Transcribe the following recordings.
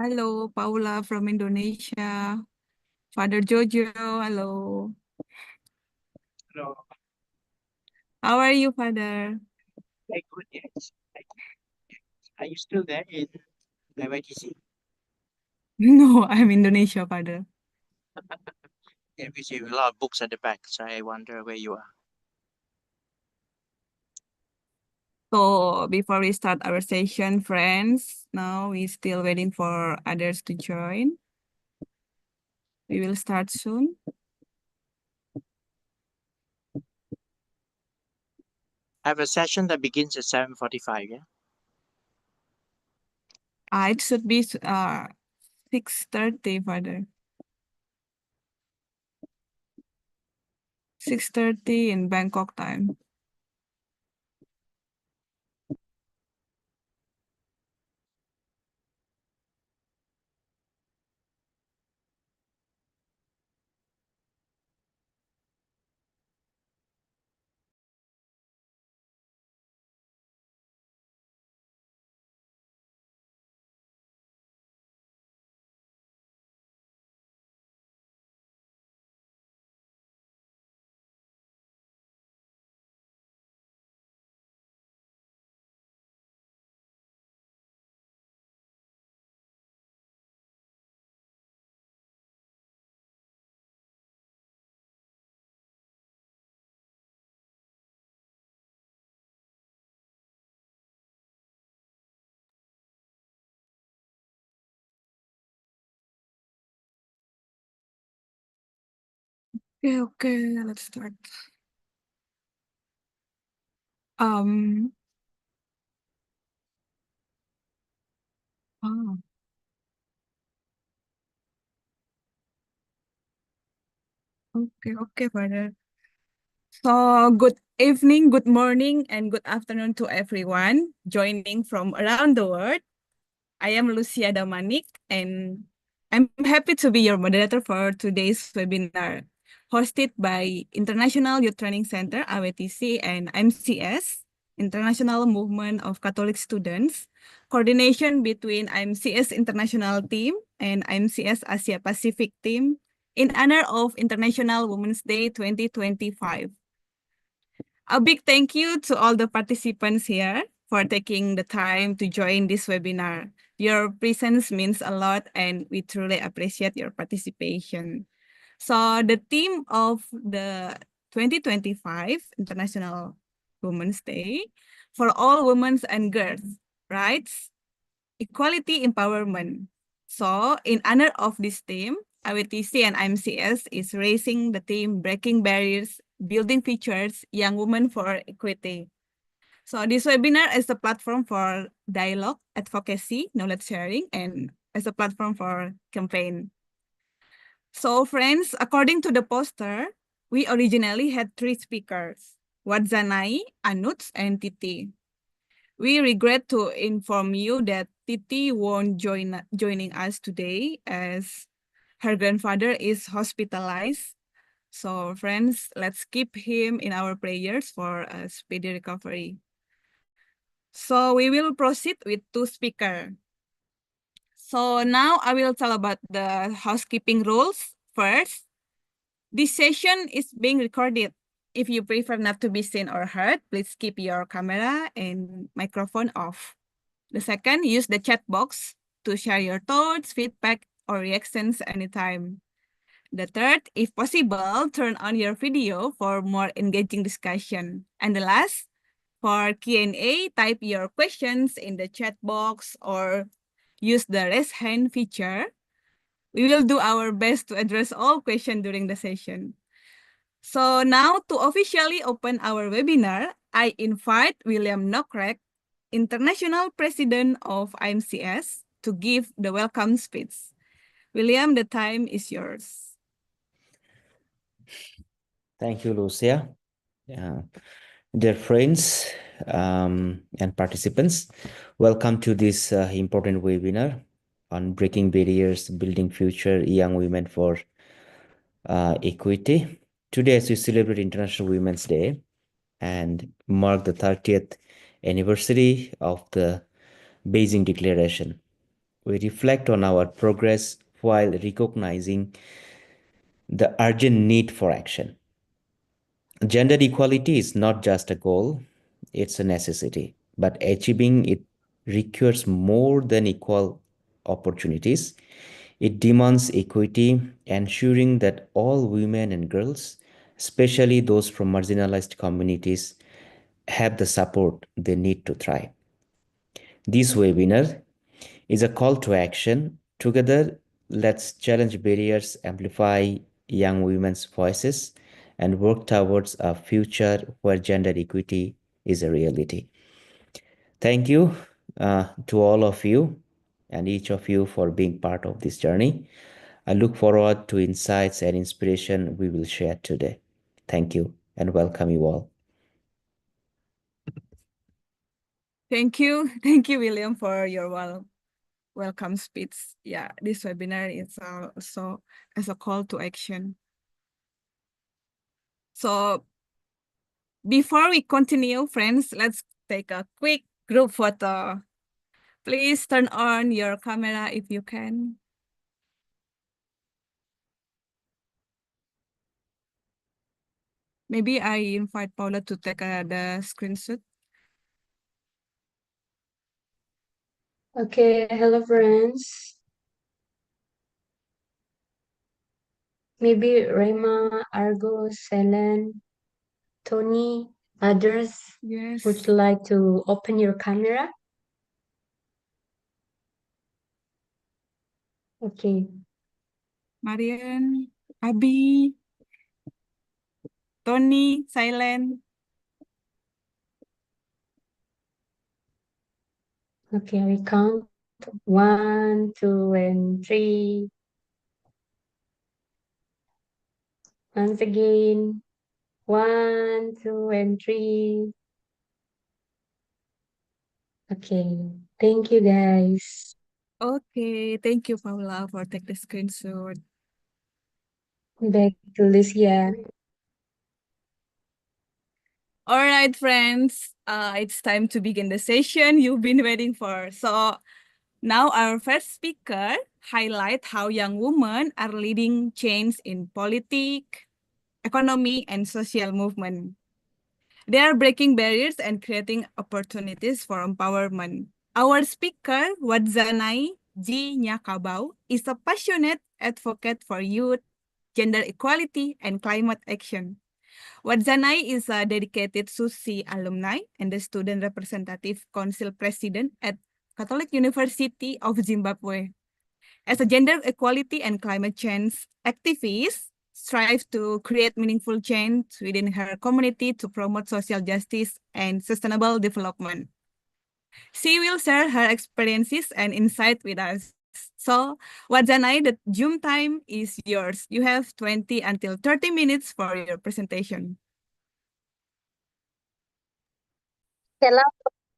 Hello, Paula from Indonesia. Father Jojo, hello. Hello. How are you, Father? Very good, yes. Are you still there in IWD? No, I'm Indonesia, Father. Yeah, we see a lot of books at the back, so I wonder where you are. So before we start our session, friends, now we still waiting for others to join. We will start soon. I have a session that begins at 7:45, yeah? It should be 6:30, Father. 6:30 in Bangkok time. Okay, let's start. Um, oh, okay, Father. So, good evening, good morning, and good afternoon to everyone joining from around the world. I am Lucia Damanik, and I'm happy to be your moderator for today's webinar, hosted by International Youth Training Center, IWTC, and IMCS, International Movement of Catholic Students, coordination between IMCS International Team and IMCS Asia Pacific Team in honor of International Women's Day 2025. A big thank you to all the participants here for taking the time to join this webinar. Your presence means a lot and we truly appreciate your participation. So the theme of the 2025 International Women's Day for all women and girls, rights, equality, empowerment. So in honor of this theme, IWTC and IMCS is raising the theme Breaking Barriers, Building Futures, Young Women for Equity. So this webinar is a platform for dialogue, advocacy, knowledge sharing, and as a platform for campaign. So friends, according to the poster, we originally had 3 speakers, Wadzanai, Anuts, and Titi. We regret to inform you that Titi won't joining us today as her grandfather is hospitalized. So friends, let's keep him in our prayers for a speedy recovery. So we will proceed with 2 speakers. So now I will tell about the housekeeping rules. First, this session is being recorded. If you prefer not to be seen or heard, please keep your camera and microphone off. The second, use the chat box to share your thoughts, feedback, or reactions anytime. The third, if possible, turn on your video for more engaging discussion. And the last, for Q&A, type your questions in the chat box or use the raise hand feature. We will do our best to address all questions during the session. So now to officially open our webinar, I invite William Nokrek, International President of IMCS, to give the welcome speech. William, the time is yours. Thank you, Lucia. Dear friends and participants, welcome to this important webinar on breaking barriers, building future young women for equity. Today, as we celebrate International Women's Day and mark the 30th anniversary of the Beijing Declaration, we reflect on our progress while recognizing the urgent need for action. Gender equality is not just a goal, it's a necessity, but achieving it requires more than equal opportunities. It demands equity, ensuring that all women and girls, especially those from marginalized communities, have the support they need to thrive. This webinar is a call to action. Together, let's challenge barriers, amplify young women's voices, and work towards a future where gender equity is a reality. Thank you to all of you and each of you for being part of this journey. I look forward to insights and inspiration we will share today. Thank you and welcome you all. Thank you. Thank you, William, for your welcome speech. Yeah, this webinar is also as a call to action. So before we continue, friends, let's take a quick group photo. Please turn on your camera if you can. Maybe I invite Paula to take the screenshot. Okay, hello friends. Maybe Rema, Argo, Selen, Tony, others Yes. would you like to open your camera? Okay. Marian, Abi, Tony, silent. Okay, we count 1, 2, and 3. Once again, 1, 2, and 3. Okay, thank you guys. Okay, thank you, Paula, for taking the screenshot. Back to Lucia. All right, friends, it's time to begin the session you've been waiting for. So now our first speaker highlight how young women are leading change in politics, economy, and social movement. They are breaking barriers and creating opportunities for empowerment. Our speaker, Wadzanai G. Nyakabau, is a passionate advocate for youth, gender equality, and climate action. Wadzanai is a dedicated SUSI alumni and the Student Representative Council President at Catholic University of Zimbabwe. As a gender equality and climate change activist, strives to create meaningful change within her community to promote social justice and sustainable development. She will share her experiences and insight with us. So, Wadzanai, the Zoom time is yours. You have 20 until 30 minutes for your presentation. Hello,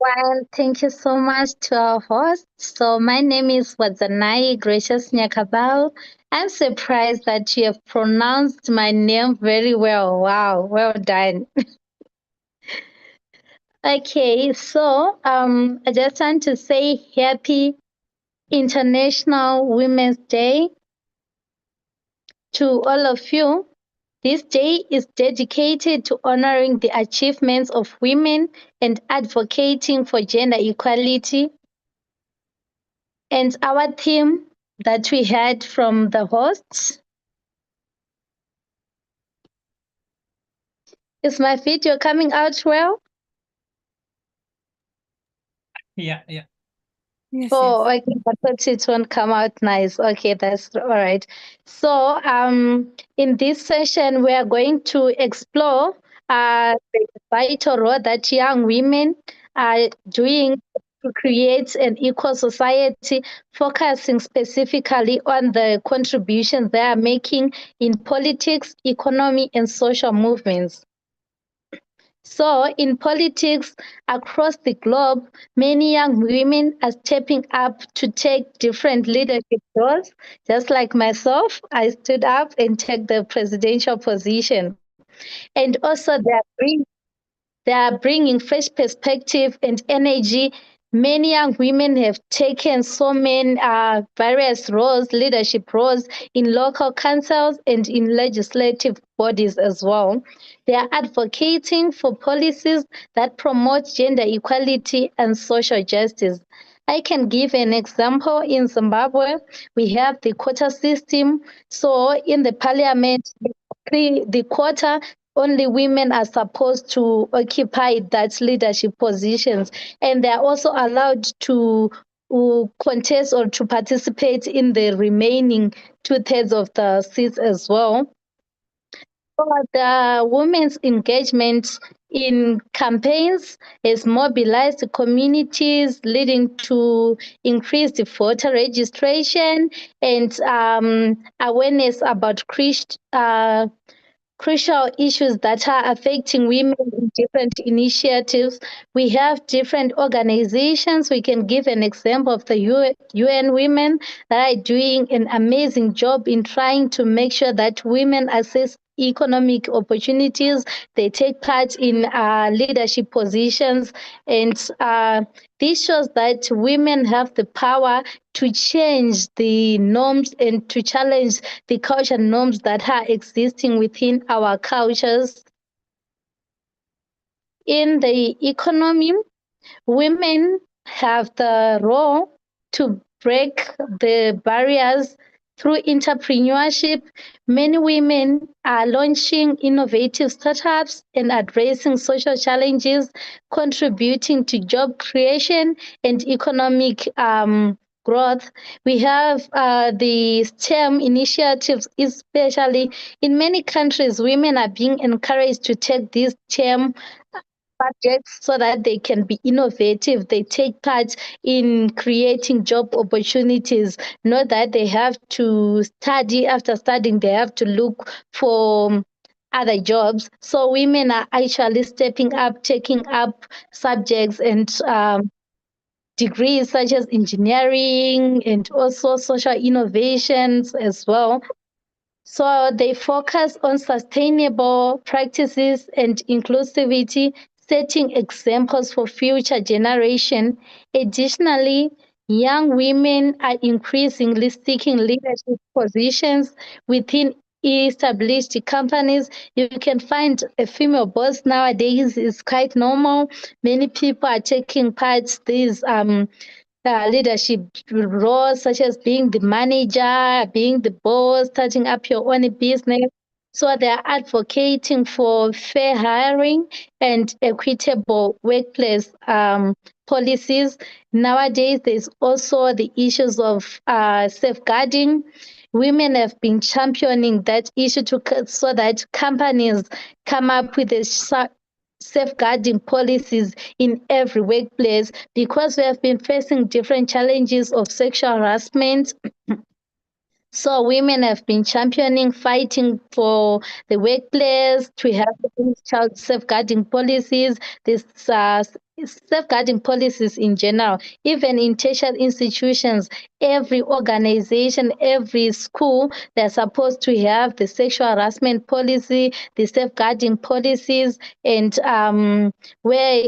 everyone. Thank you so much to our host. So my name is Wadzanai Gracious Nyakabao. I'm surprised that you have pronounced my name very well. Wow, well done. Okay, so I just want to say happy International Women's Day to all of you. This day is dedicated to honoring the achievements of women and advocating for gender equality. And our theme that we had from the hosts, is my video coming out well? Yeah. Yes, Oh, yes. okay, but it won't come out nice. Okay, that's all right. So, in this session, we are going to explore the vital role that young women are doing to create an equal society, focusing specifically on the contributions they are making in politics, economy, and social movements. So, in politics across the globe, many young women are stepping up to take different leadership roles. Just like myself, I stood up and took the presidential position. And also, they are bringing fresh perspective and energy Many young women have taken so many various roles, leadership roles in local councils and in legislative bodies as well. They are advocating for policies that promote gender equality and social justice. I can give an example. In Zimbabwe, we have the quota system. So in the parliament, the quota, only women are supposed to occupy that leadership positions, and they are also allowed to contest or to participate in the remaining two-thirds of the seats as well. So the women's engagement in campaigns has mobilized communities, leading to increased voter registration and awareness about crucial issues that are affecting women in different initiatives. We have different organizations. We can give an example of the UN Women that are doing an amazing job in trying to make sure that women access economic opportunities. They take part in leadership positions, and this shows that women have the power to change the norms and to challenge the culture norms that are existing within our cultures. In the economy, women have the role to break the barriers through entrepreneurship. Many women are launching innovative startups and addressing social challenges, contributing to job creation and economic growth. We have the STEM initiatives, especially in many countries, women are being encouraged to take these STEM subjects so that they can be innovative. They take part in creating job opportunities, not that they have to study. After studying, they have to look for other jobs. So women are actually stepping up, taking up subjects and degrees such as engineering and also social innovations as well. So they focus on sustainable practices and inclusivity, setting examples for future generation. Additionally, young women are increasingly seeking leadership positions within established companies. You can find a female boss nowadays is quite normal. Many people are taking part these leadership roles such as being the manager, being the boss, starting up your own business. So they are advocating for fair hiring and equitable workplace policies. Nowadays, there's also the issues of safeguarding. Women have been championing that issue so that companies come up with a safeguarding policies in every workplace, because we have been facing different challenges of sexual harassment. So women have been championing, fighting for the workplace to have child safeguarding policies, this safeguarding policies in general, even in tertiary institutions, every organization, every school, they're supposed to have the sexual harassment policy, the safeguarding policies, and where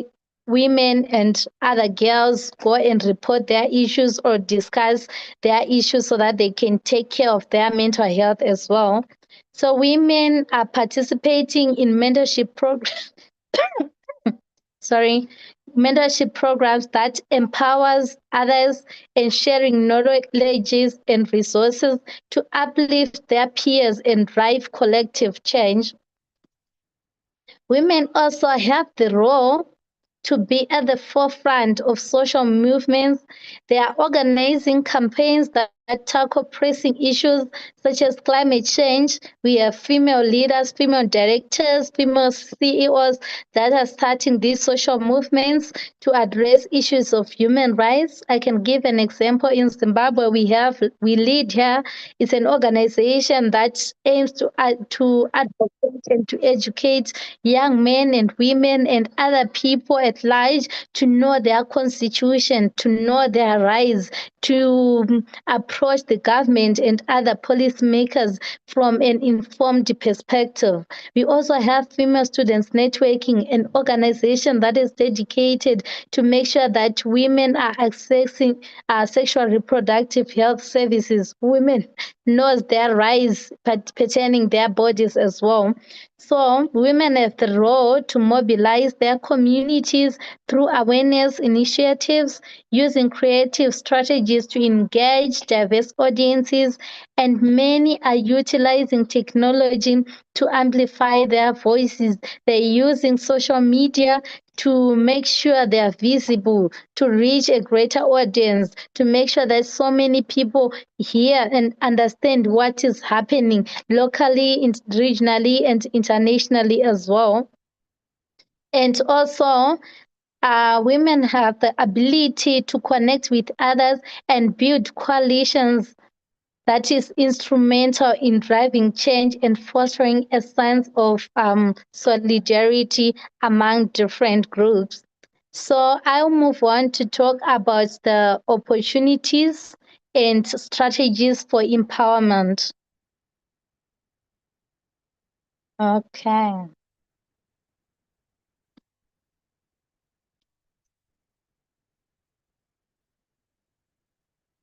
women and other girls go and report their issues or discuss their issues so that they can take care of their mental health as well. So women are participating in mentorship programs, sorry, mentorship programs that empowers others and sharing knowledge and resources to uplift their peers and drive collective change. Women also have the role to be at the forefront of social movements. They are organizing campaigns that tackle pressing issues such as climate change. We have female leaders, female directors, female CEOs that are starting these social movements to address issues of human rights. I can give an example. In Zimbabwe, we lead here. It's an organization that aims to advocate and to educate young men and women and other people at large to know their constitution, to know their rights, to approach the government and other policymakers from an informed perspective. We also have female students networking, an organization that is dedicated to make sure that women are accessing sexual reproductive health services. Women knows their rights pertaining their bodies as well. So women have the role to mobilize their communities through awareness initiatives, using creative strategies to engage diverse audiences, and many are utilizing technology to amplify their voices. They're using social media to make sure they are visible, to reach a greater audience, to make sure that so many people hear and understand what is happening locally, regionally, and internationally as well. And also, women have the ability to connect with others and build coalitions that is instrumental in driving change and fostering a sense of solidarity among different groups. So I'll move on to talk about the opportunities and strategies for empowerment. Okay.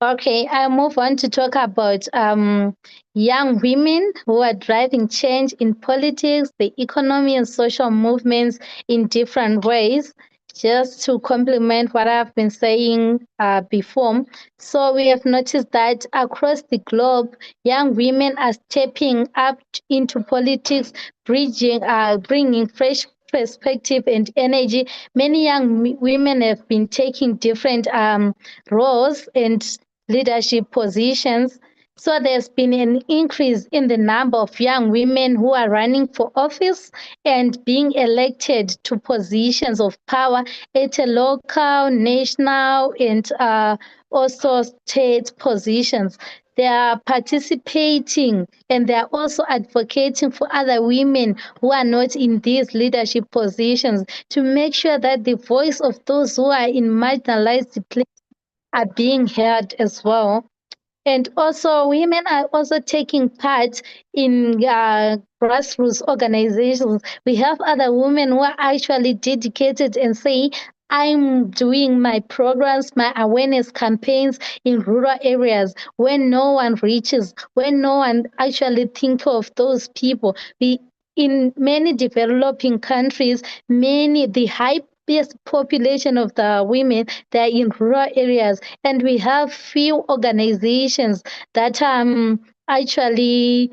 Okay, I'll move on to talk about young women who are driving change in politics, the economy, and social movements in different ways. Just to complement what I've been saying before. So, we have noticed that across the globe, young women are stepping up into politics, bringing fresh perspective and energy. Many young women have been taking different roles and leadership positions. So there's been an increase in the number of young women who are running for office and being elected to positions of power at a local, national, and also state positions. They are participating and they are also advocating for other women who are not in these leadership positions to make sure that the voice of those who are in marginalized places are being heard as well. And also, women are also taking part in grassroots organizations. We have other women who are actually dedicated and say, I'm doing my programs, my awareness campaigns in rural areas when no one reaches, when no one actually think of those people. In many developing countries, the highest population of the women, they're in rural areas, and we have few organizations that actually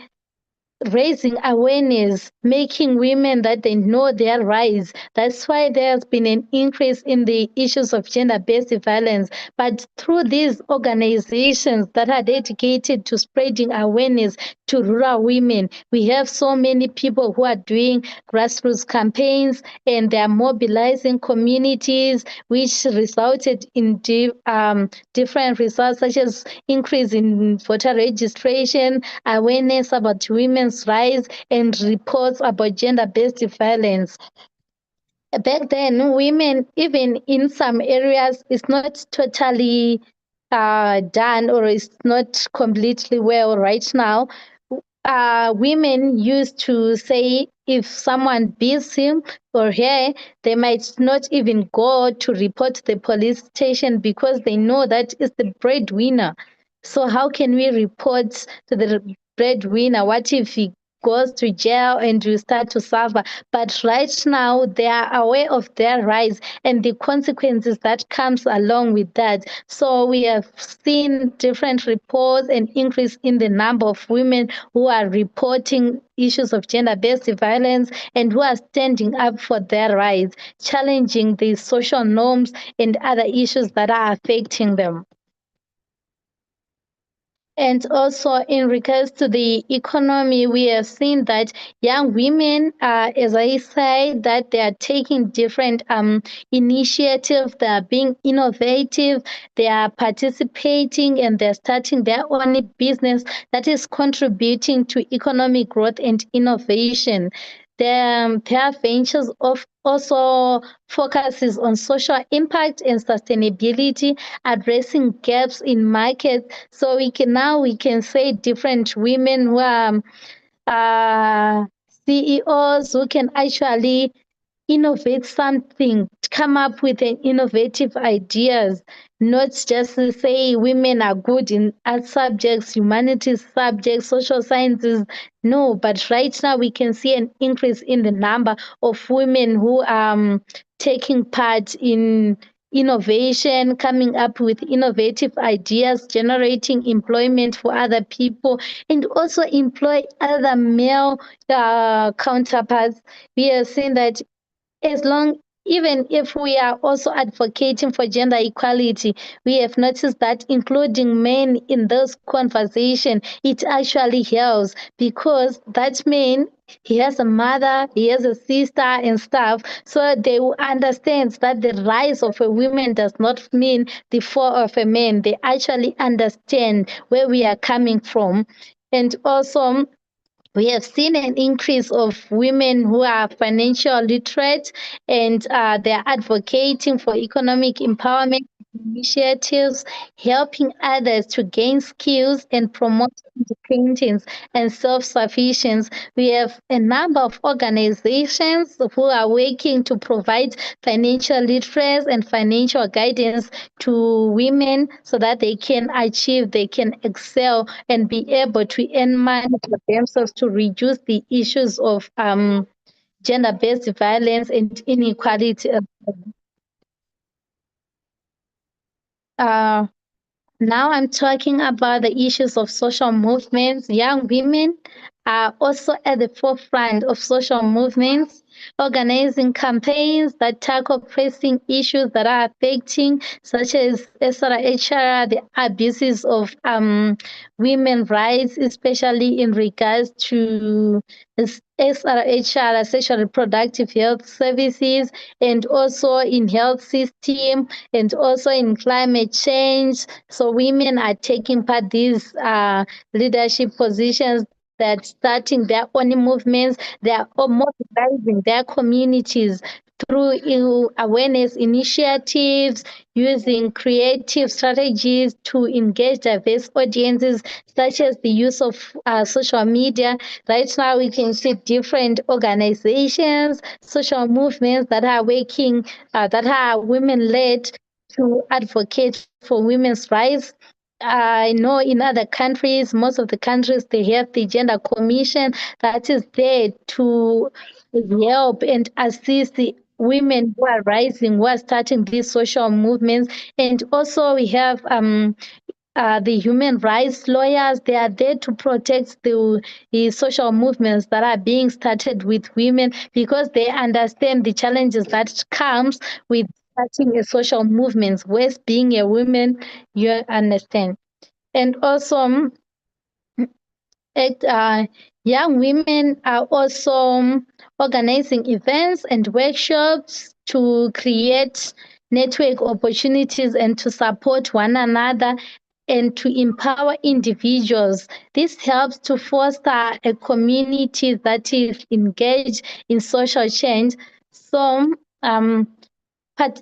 raising awareness, making women that they know their rights. That's why there's been an increase in the issues of gender-based violence. But through these organizations that are dedicated to spreading awareness to rural women, we have so many people who are doing grassroots campaigns and they are mobilizing communities, which resulted in different results, such as increase in voter registration, awareness about women's rights, and reports about gender-based violence. Back then, women, even in some areas, it's not totally done or it's not completely well right now. Women used to say if someone beats him or her, they might not even go to report the police station because they know that it's the breadwinner. So how can we report to the breadwinner? What if he goes to jail and you start to suffer? But right now they are aware of their rights and the consequences that comes along with that. So we have seen different reports and increase in the number of women who are reporting issues of gender-based violence and who are standing up for their rights, challenging the social norms and other issues that are affecting them. And also in regards to the economy, we have seen that young women, as I say, that they are taking different initiatives, they are being innovative, they are participating and they're starting their own business that is contributing to economic growth and innovation. their ventures of also focuses on social impact and sustainability, addressing gaps in market. So we can say different women who are CEOs who can actually innovate something, come up with an innovative ideas, not just to say women are good in art subjects, humanities subjects, social sciences. No, but right now we can see an increase in the number of women who are taking part in innovation, coming up with innovative ideas, generating employment for other people, and also employ other male counterparts. We are seeing that as long even if we are also advocating for gender equality, we have noticed that including men in those conversation, it actually helps because that man, he has a mother, he has a sister and stuff, so they will understand that the rise of a woman does not mean the fall of a man. They actually understand where we are coming from. And also we have seen an increase of women who are financial literate and they're advocating for economic empowerment initiatives, helping others to gain skills and promote independence and self-sufficiency. We have a number of organizations who are working to provide financial literacy and financial guidance to women so that they can achieve, they can excel and be able to earn money for themselves to reduce the issues of gender-based violence and inequality. Uh, Now I'm talking about the issues of social movements. Young women are also at the forefront of social movements, organizing campaigns that tackle pressing issues that are affecting, such as SRHR, the abuses of women's rights, especially in regards to SRHR, sexual reproductive health services, and also in health system, and also in climate change. So women are taking part these leadership positions that starting their own movements. They are all mobilizing their communities through awareness initiatives, using creative strategies to engage diverse audiences, such as the use of social media. Right now, we can see different organizations, social movements that are working, that are women led to advocate for women's rights. I know in other countries, most of the countries, they have the gender commission that is there to help and assist the women who are rising, who are starting these social movements. And also we have the human rights lawyers. They are there to protect the social movements that are being started with women because they understand the challenges that comes with starting a social movement. Whereas being a woman, you understand. And also, it, young women are also organizing events and workshops to create network opportunities and to support one another and to empower individuals. This helps to foster a community that is engaged in social change. So,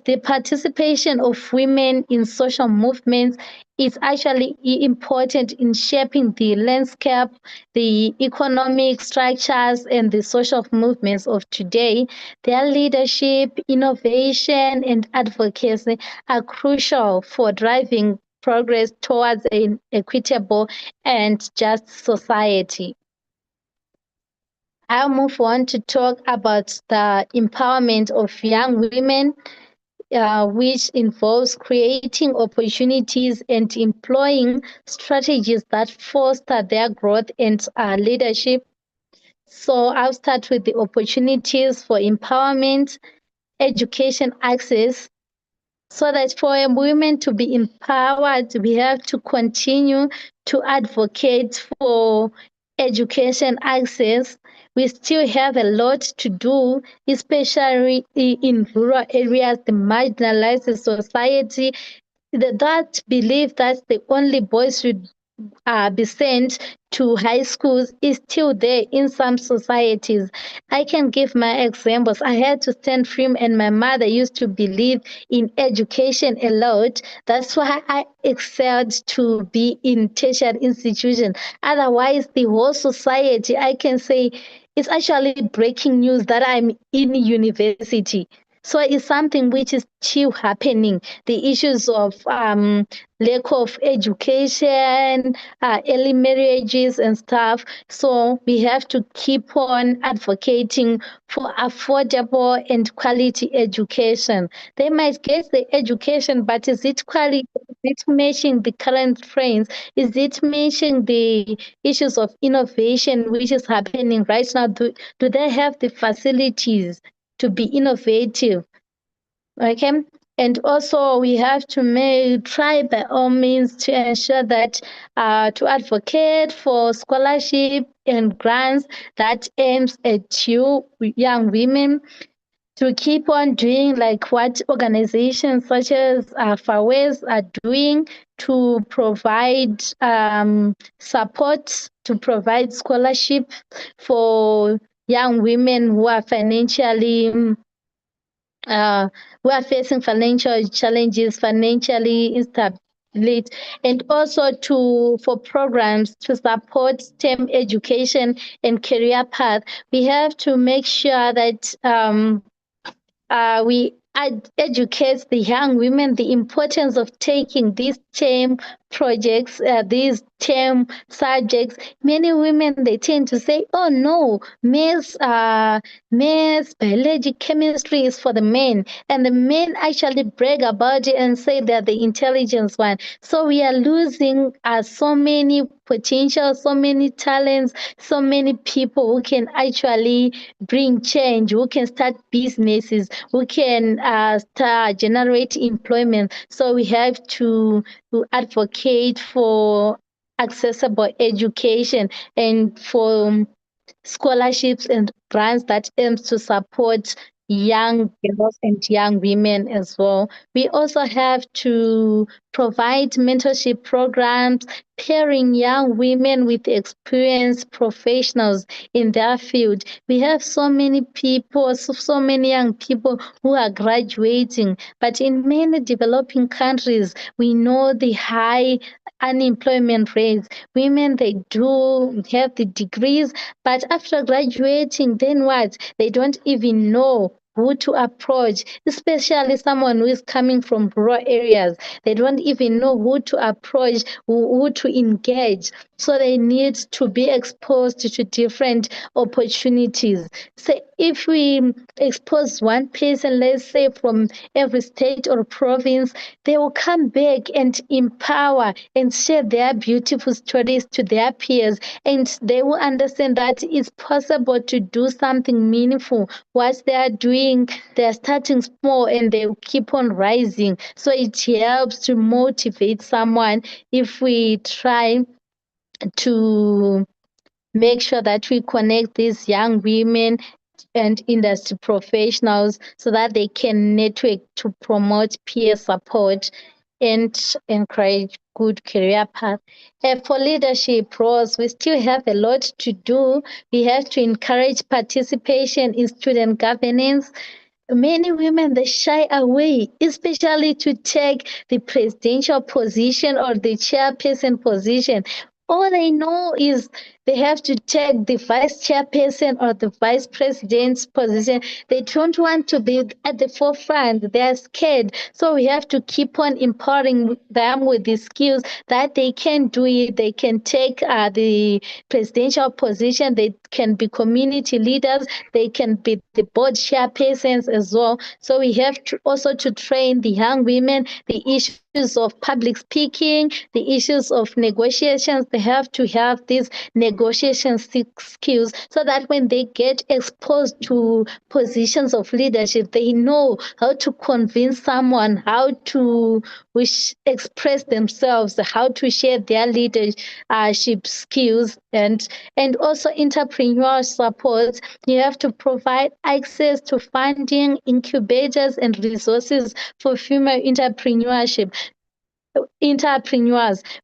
the participation of women in social movements is actually important in shaping the landscape, the economic structures, and the social movements of today. Their leadership, innovation, and advocacy are crucial for driving progress towards an equitable and just society. I'll move on to talk about the empowerment of young women, which involves creating opportunities and employing strategies that foster their growth and leadership. So I'll start with the opportunities for empowerment, education access, so that for women to be empowered, we have to continue to advocate for education access. We still have a lot to do, especially in rural areas, the marginalized society that believe that the only boys should be sent to high schools is still there in some societies. I can give my examples. I had to stand firm, and my mother used to believe in education a lot. That's why I excelled to be in tertiary institution. Otherwise, the whole society, I can say, it's actually breaking news that I'm in university. So it's something which is still happening. The issues of lack of education, early marriages and stuff. So we have to keep on advocating for affordable and quality education. They might get the education, but is it quality? Is it matching the current trends? Is it matching the issues of innovation which is happening right now? Do they have the facilities to be innovative? Okay. And also, we have to try by all means to ensure that to advocate for scholarship and grants that aims at you young women to keep on doing like what organizations such as FAWES are doing to provide support, to provide scholarship for young women who are financially who are facing financial challenges, financially instability, and also for programs to support STEM education and career path. We have to make sure that we educate the young women the importance of taking these STEM projects, these STEM subjects. Many women they tend to say, "Oh no, maths, biology, chemistry is for the men," and the men actually brag about it and say they're the intelligent one. So we are losing so many potential, so many talents, so many people who can actually bring change, who can start businesses, who can start generate employment. So we have to advocate for accessible education and for scholarships and grants that aims to support young girls and young women as well. We also have to provide mentorship programs, pairing young women with experienced professionals in their field. We have so many people, so many young people who are graduating, but in many developing countries, we know the high unemployment rates. Women, they do have the degrees, but after graduating, then what? They don't even know who to approach, especially someone who is coming from rural areas. They don't even know who to approach, who to engage. So they need to be exposed to different opportunities. So if we expose one person, let's say from every state or province, they will come back and empower and share their beautiful stories to their peers, and they will understand that it's possible to do something meaningful. What they are doing, they're starting small and they will keep on rising. So it helps to motivate someone if we try to make sure that we connect these young women and industry professionals so that they can network to promote peer support and encourage good career path. For leadership roles, we still have a lot to do. We have to encourage participation in student governance. Many women they shy away, especially to take the presidential position or the chairperson position. All they know is they have to take the vice chairperson or the vice president's position. They don't want to be at the forefront. They are scared. So we have to keep on empowering them with the skills that they can do it. They can take the presidential position. They can be community leaders. They can be the board chairpersons as well. So we have to also to train the young women the issues of public speaking, the issues of negotiations. They have to have these negotiation skills so that when they get exposed to positions of leadership, they know how to convince someone, how to express themselves, how to share their leadership skills, and also entrepreneurial support. You have to provide access to funding, incubators, and resources for female entrepreneurs.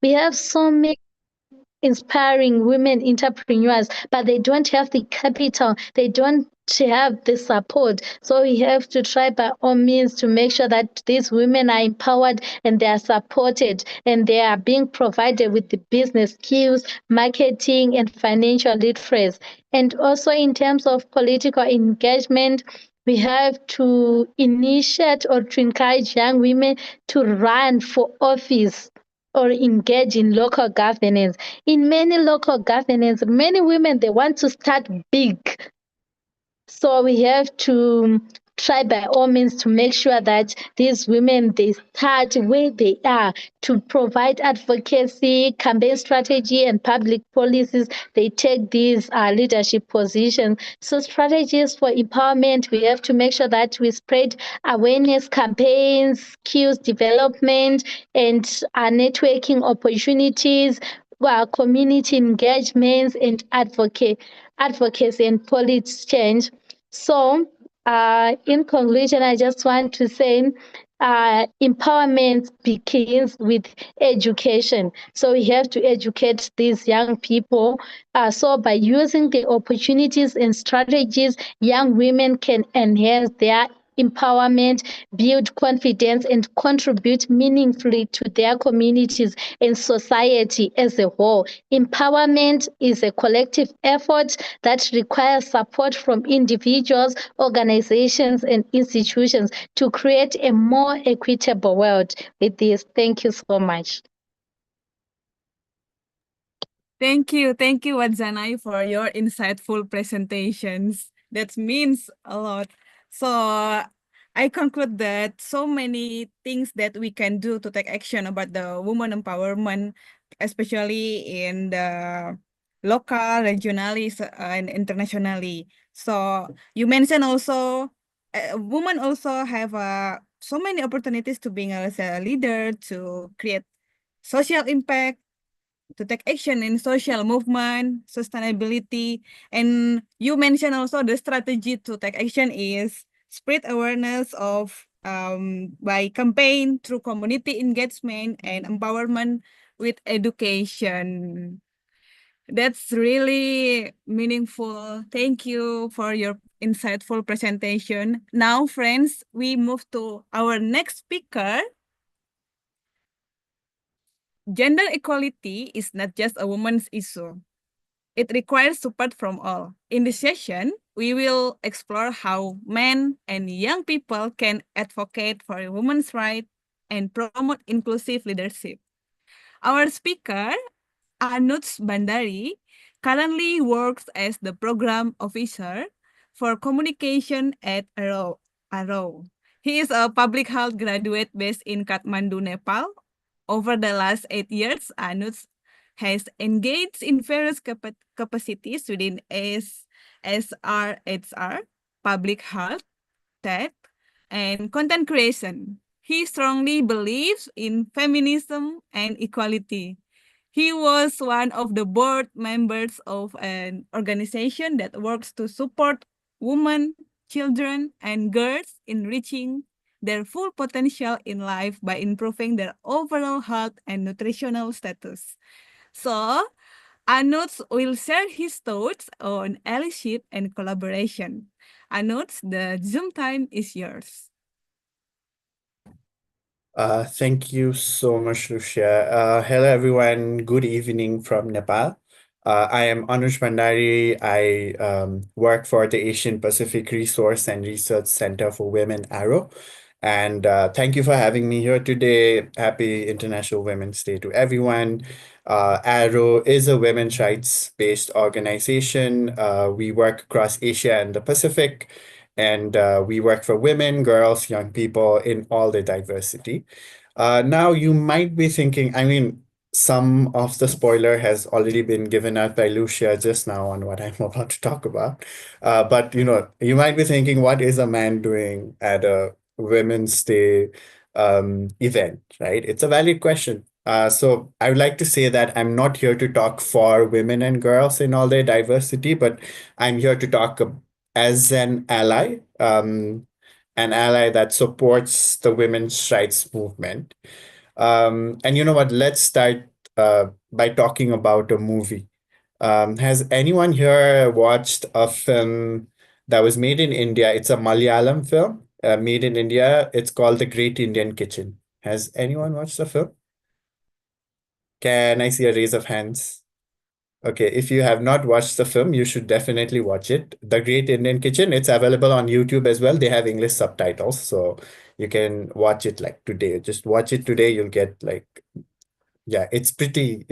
We have so many inspiring women entrepreneurs, but they don't have the capital, they don't have the support. So we have to try by all means to make sure that these women are empowered and they are supported and they are being provided with the business skills, marketing, and financial literacy. And also in terms of political engagement, we have to initiate or to encourage young women to run for office or engage in local governance. In many local governance, many women, they want to start big. So we have to try by all means to make sure that these women, they start where they are, to provide advocacy, campaign strategy, and public policies. They take these leadership positions. So strategies for empowerment, we have to make sure that we spread awareness campaigns, skills development, and networking opportunities, community engagements, and advocacy and policy change. So, in conclusion, I just want to say empowerment begins with education. So, we have to educate these young people. So, by using the opportunities and strategies, young women can enhance their empowerment, build confidence, and contribute meaningfully to their communities and society as a whole. Empowerment is a collective effort that requires support from individuals, organizations, and institutions to create a more equitable world. With this, thank you so much. Thank you, Wadzanai, for your insightful presentations. That means a lot. So I conclude that so many things that we can do to take action about the woman empowerment, especially in the local, regionally, and internationally. So you mentioned also, women also have so many opportunities to being as a leader, to create social impact, to take action in social movement, sustainability. And you mentioned also the strategy to take action is spread awareness of by campaign through community engagement and empowerment with education. That's really meaningful. Thank you for your insightful presentation. Now, friends, we move to our next speaker. Gender equality is not just a woman's issue. It requires support from all. In this session, we will explore how men and young people can advocate for women's rights and promote inclusive leadership. Our speaker, Anuj Bandari, currently works as the program officer for communication at Arrow. He is a public health graduate based in Kathmandu, Nepal. Over the last 8 years, Anuj has engaged in various capacities within SRHR, public health, tech, and content creation. He strongly believes in feminism and equality. He was one of the board members of an organization that works to support women, children, and girls in reaching their full potential in life by improving their overall health and nutritional status. So, Anuj will share his thoughts on allyship and collaboration. Anuj, the Zoom time is yours. Thank you so much, Lucia. Hello, everyone. Good evening from Nepal. I am Anuj Bandari. I work for the Asian Pacific Resource and Research Center for Women, Arrow. And thank you for having me here today. Happy International Women's Day to everyone. Arrow is a women's rights-based organization. We work across Asia and the Pacific, and we work for women, girls, young people in all their diversity. Now, you might be thinking, I mean, some of the spoiler has already been given out by Lucia just now on what I'm about to talk about. But you might be thinking, what is a man doing at a Women's Day event, right? It's a valid question. So I would like to say that I'm not here to talk for women and girls in all their diversity, but I'm here to talk as an ally that supports the women's rights movement. And you know what? Let's start by talking about a movie. Has anyone here watched a film that was made in India? It's a Malayalam film made in India. It's called The Great Indian Kitchen. Has anyone watched the film? Can I see a raise of hands? Okay, if you have not watched the film, you should definitely watch it. The Great Indian Kitchen, it's available on YouTube as well. They have English subtitles, so you can watch it like today. Just watch it today, you'll get like yeah, it's pretty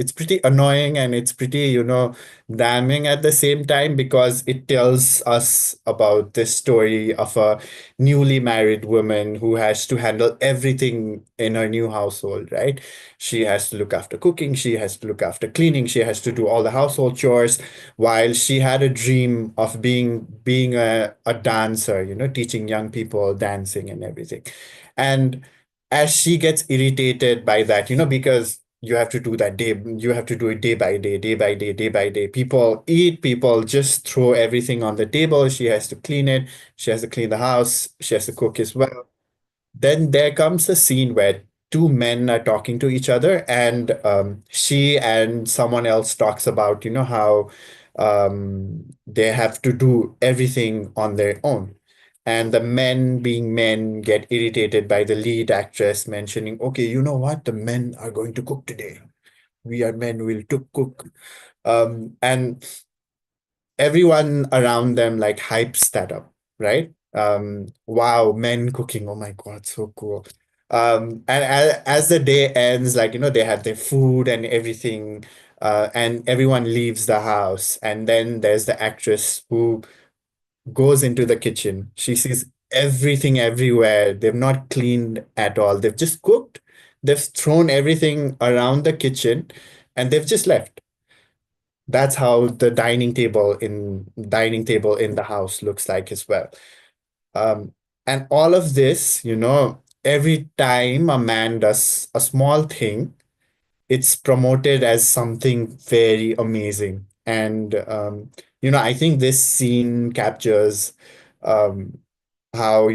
annoying and it's pretty, damning at the same time because it tells us about this story of a newly married woman who has to handle everything in her new household, right? She has to look after cooking, she has to look after cleaning, she has to do all the household chores while she had a dream of being a dancer, teaching young people dancing and everything. And as she gets irritated by that, because you have to do that day, you have to do it day by day, day by day, day by day. People eat, people just throw everything on the table. She has to clean it, she has to clean the house, she has to cook as well. Then there comes a scene where two men are talking to each other, and she and someone else talks about, how they have to do everything on their own. And the men, being men, get irritated by the lead actress mentioning, okay, you know what? The men are going to cook today. We are men, we'll to cook. And everyone around them like hypes that up, right? Wow, men cooking. Oh my God, so cool. And as the day ends, like, they have their food and everything, and everyone leaves the house. And then there's the actress who goes into the kitchen. She sees everything everywhere. They've not cleaned at all. They've just cooked. They've thrown everything around the kitchen and they've just left. That's how the dining table in the house looks like as well. Um, and all of this, every time a man does a small thing, it's promoted as something very amazing. And I think this scene captures um, how,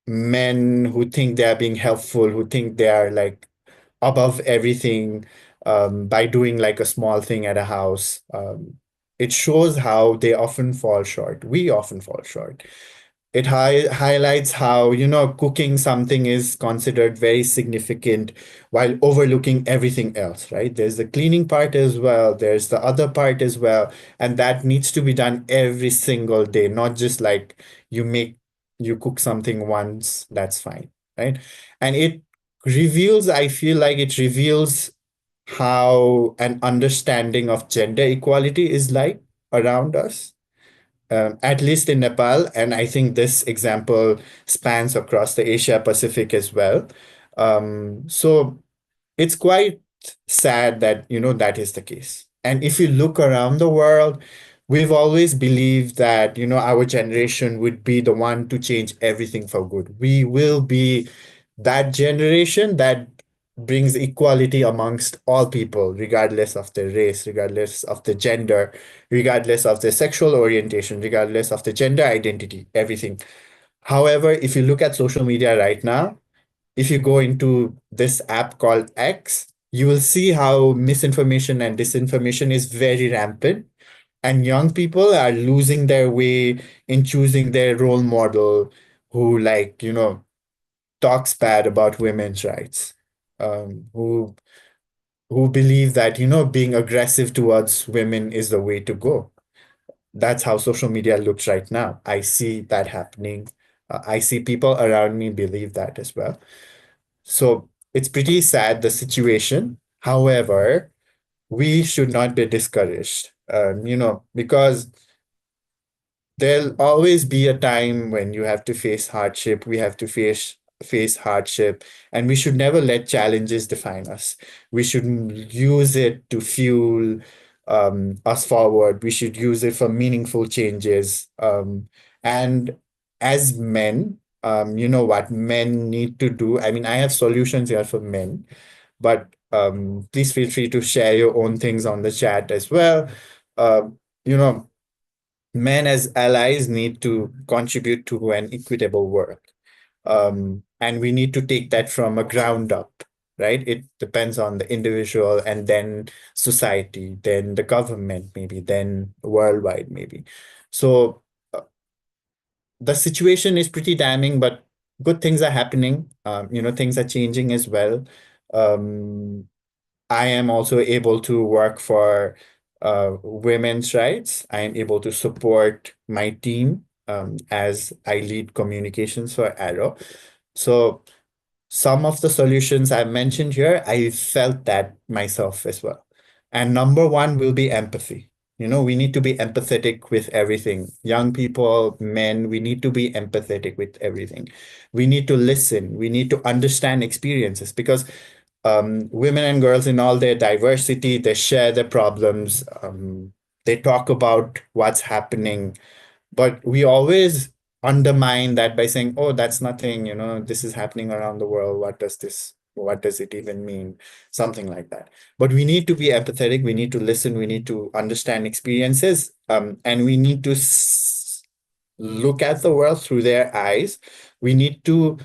men who think they are being helpful, who think they are like above everything by doing like a small thing at a house. It shows how they often fall short. We often fall short. It highlights how, cooking something is considered very significant while overlooking everything else, right? There's the cleaning part as well, there's the other part as well, and that needs to be done every single day, not just like you cook something once, that's fine, right? And I feel like it reveals how an understanding of gender equality is like around us, at least in Nepal. And I think this example spans across the Asia Pacific as well. So it's quite sad that, that is the case. And if you look around the world, we've always believed that, our generation would be the one to change everything for good. We will be that generation that brings equality amongst all people, regardless of their race, regardless of the gender, regardless of their sexual orientation, regardless of the gender identity, everything. However, if you look at social media right now, if you go into this app called X, you will see how misinformation and disinformation is very rampant. And young people are losing their way in choosing their role model who, like, talks bad about women's rights, who believe that, being aggressive towards women is the way to go. That's how social media looks right now. I see that happening. I see people around me believe that as well. So it's pretty sad, the situation. However, we should not be discouraged, because there'll always be a time when you have to face hardship. We have to face hardship, and we should never let challenges define us. We should use it to fuel us forward. We should use it for meaningful changes. And as men, you know what men need to do. I mean, I have solutions here for men, but please feel free to share your own things on the chat as well. Uh, you know, Men as allies need to contribute to an equitable world. And we need to take that from a ground up, right? It depends on the individual and then society, then the government, maybe, then worldwide, maybe. So the situation is pretty damning, but good things are happening. Things are changing as well. Um, I am also able to work for women's rights. I am able to support my team as I lead communications for Arrow. So some of the solutions I've mentioned here, I felt that myself as well. And number one will be empathy. We need to be empathetic with everything. Young people, men, we need to be empathetic with everything. We need to listen. We need to understand experiences because women and girls in all their diversity, they share their problems. They talk about what's happening, but we always undermine that by saying, oh, that's nothing, this is happening around the world. What does it even mean? Something like that. But we need to be empathetic. We need to listen. We need to understand experiences. And we need to look at the world through their eyes. We need to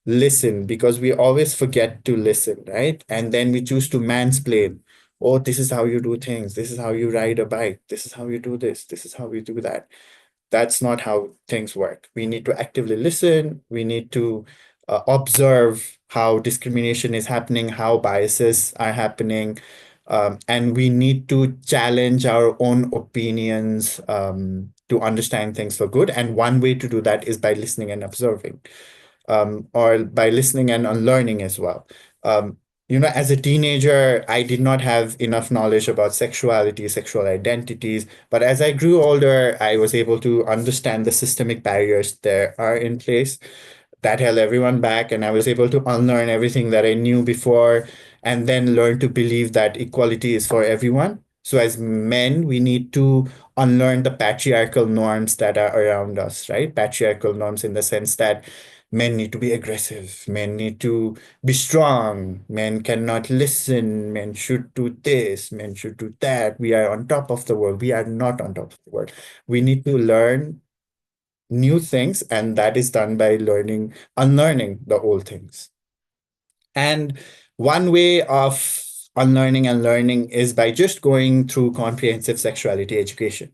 listen because we always forget to listen, right? And then we choose to mansplain. Oh, this is how you do things. This is how you ride a bike. This is how you do this. This is how we do that. That's not how things work. We need to actively listen. We need to observe how discrimination is happening, how biases are happening, and we need to challenge our own opinions to understand things for good. And one way to do that is by listening and observing, or by listening and unlearning as well. As a teenager, I did not have enough knowledge about sexuality, sexual identities. But as I grew older, I was able to understand the systemic barriers that are in place that held everyone back. And I was able to unlearn everything that I knew before and then learn to believe that equality is for everyone. So as men, we need to unlearn the patriarchal norms that are around us, right? Patriarchal norms in the sense that men need to be aggressive, men need to be strong, men cannot listen, men should do this, men should do that. We are on top of the world. We are not on top of the world. We need to learn new things, and that is done by unlearning the old things. And one way of unlearning and learning is by just going through comprehensive sexuality education.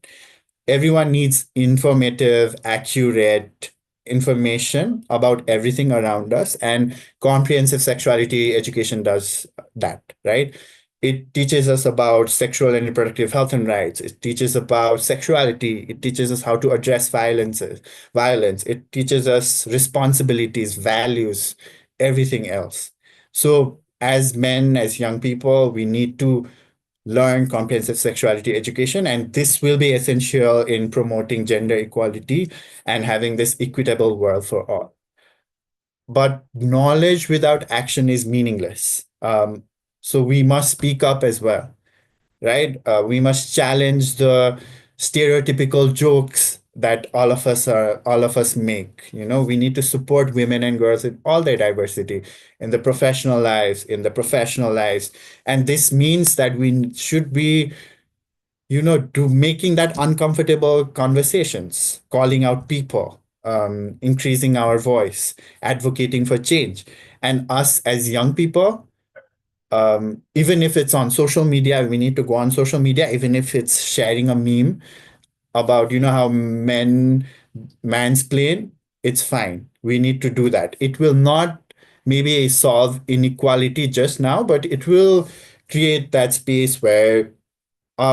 Everyone needs informative, accurate information about everything around us, and comprehensive sexuality education does that, right? It teaches us about sexual and reproductive health and rights. It teaches about sexuality. It teaches us how to address violence. It teaches us responsibilities, values, everything else. So as men, as young people, we need to learn comprehensive sexuality education, and this will be essential in promoting gender equality and having this equitable world for all. But knowledge without action is meaningless. So we must speak up as well, right? We must challenge the stereotypical jokes that all of us make. We need to support women and girls in all their diversity, in the professional lives, and this means that we should be, to making that uncomfortable conversations, calling out people, increasing our voice, advocating for change. And us as young people, even if it's on social media, we need to go on social media, even if it's sharing a meme about, how men mansplain, it's fine. We need to do that. It will not maybe solve inequality just now, but it will create that space where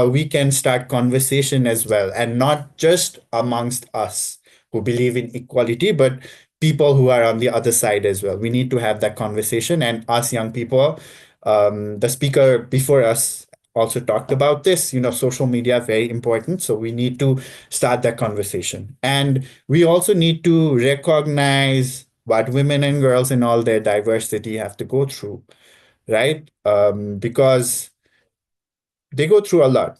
we can start conversation as well, and not just amongst us who believe in equality, but people who are on the other side as well. We need to have that conversation, and us young people, the speaker before us also talked about this, social media, very important. So we need to start that conversation. And we also need to recognize what women and girls in all their diversity have to go through, right? Because they go through a lot,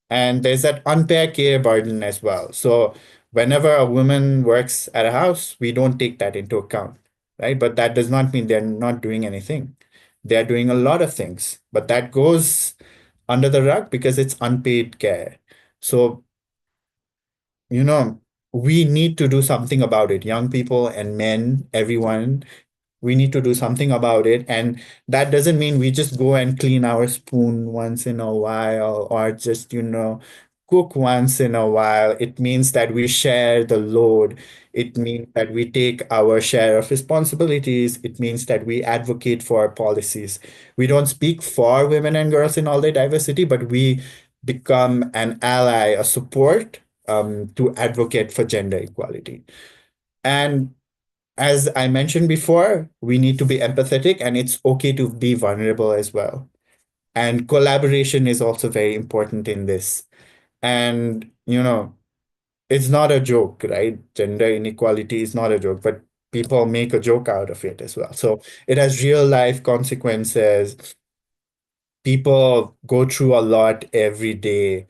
and there's that unpaid care burden as well. So whenever a woman works at a house, we don't take that into account, right? But that does not mean they're not doing anything. They're doing a lot of things, but that goes under the rug because it's unpaid care. So, we need to do something about it. Young people and men, everyone, we need to do something about it. And that doesn't mean we just go and clean our spoon once in a while or just, cook once in a while. It means that we share the load. It means that we take our share of responsibilities. It means that we advocate for policies. We don't speak for women and girls in all their diversity, but we become an ally, a support to advocate for gender equality. And as I mentioned before, we need to be empathetic and it's okay to be vulnerable as well. And collaboration is also very important in this. And, it's not a joke, right? Gender inequality is not a joke, but people make a joke out of it as well. So it has real life consequences. People go through a lot every day.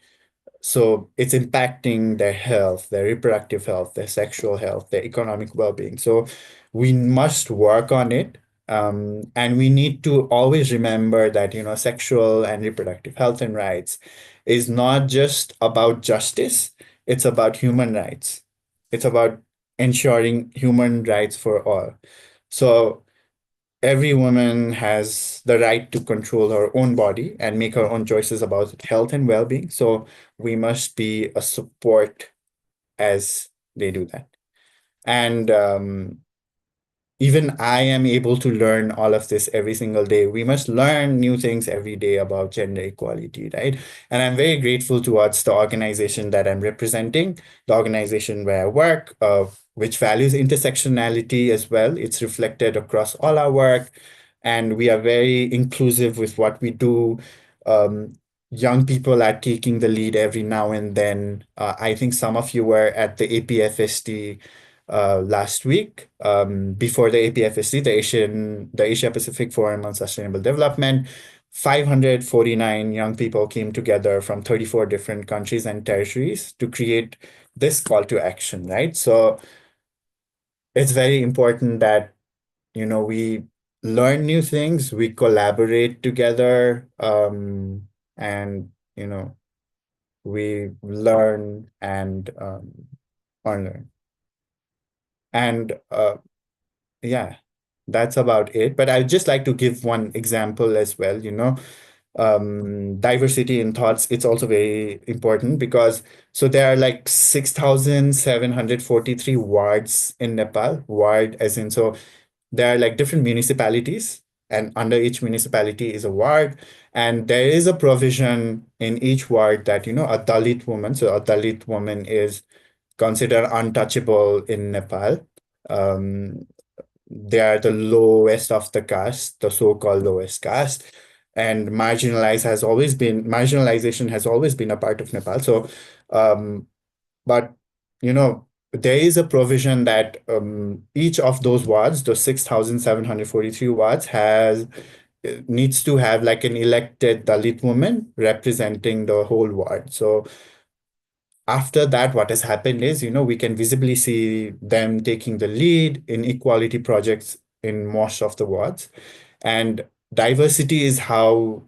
So it's impacting their health, their reproductive health, their sexual health, their economic well-being. So we must work on it. And we need to always remember that, sexual and reproductive health and rights is not just about justice, it's about human rights. It's about ensuring human rights for all. So every woman has the right to control her own body and make her own choices about health and well-being. So we must be a support as they do that. And even I am able to learn all of this every single day. We must learn new things every day about gender equality, right? And I'm very grateful towards the organization that I'm representing, the organization where I work, which values intersectionality as well. It's reflected across all our work, and we are very inclusive with what we do. Um, Young people are taking the lead every now and then. I think some of you were at the APFST last week, before the APFSC, the Asia Pacific Forum on Sustainable Development. 549 young people came together from 34 different countries and territories to create this call to action, right? So it's very important that, we learn new things, we collaborate together, and, we learn and unlearn. And yeah, that's about it. But I'd just like to give one example as well, diversity in thoughts. It's also very important because so there are like 6,743 wards in Nepal. Ward as in, so there are like different municipalities, and under each municipality is a ward. And there is a provision in each ward that, a Dalit woman, so a Dalit woman is considered untouchable in Nepal. Um, they are the lowest of the caste, the so-called lowest caste, and marginalization has always been a part of Nepal. So, but there is a provision that each of those wards, the 6,743 wards, needs to have like an elected Dalit woman representing the whole ward. So after that, what has happened is, we can visibly see them taking the lead in equality projects in most of the wards. And diversity is how,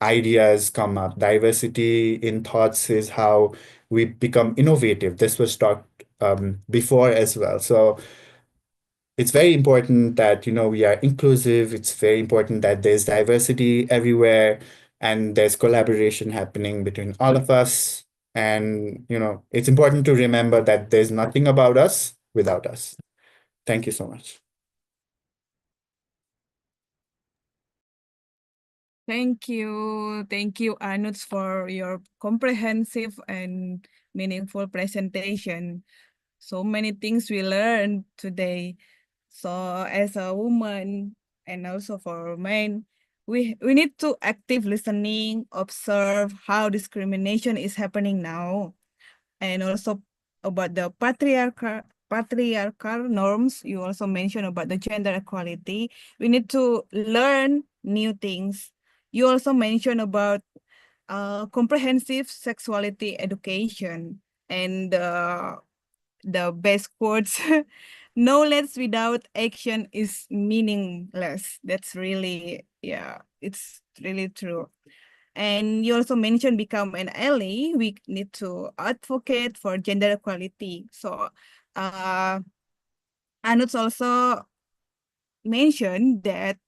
ideas come up. Diversity in thoughts is how we become innovative. This was talked before as well. So it's very important that, we are inclusive. It's very important that there's diversity everywhere and there's collaboration happening between all of us. And, it's important to remember that there's nothing about us without us. Thank you so much. Thank you, Anuj, for your comprehensive and meaningful presentation. So many things we learned today. So as a woman and also for men, we need to active listening, observe how discrimination is happening now, and also about the patriarchal norms. You also mentioned about the gender equality. We need to learn new things. You also mentioned about comprehensive sexuality education and the best quotes. Knowledge without action is meaningless. That's really, yeah, it's really true. And you also mentioned become an ally. We need to advocate for gender equality. So, Anuj also mentioned that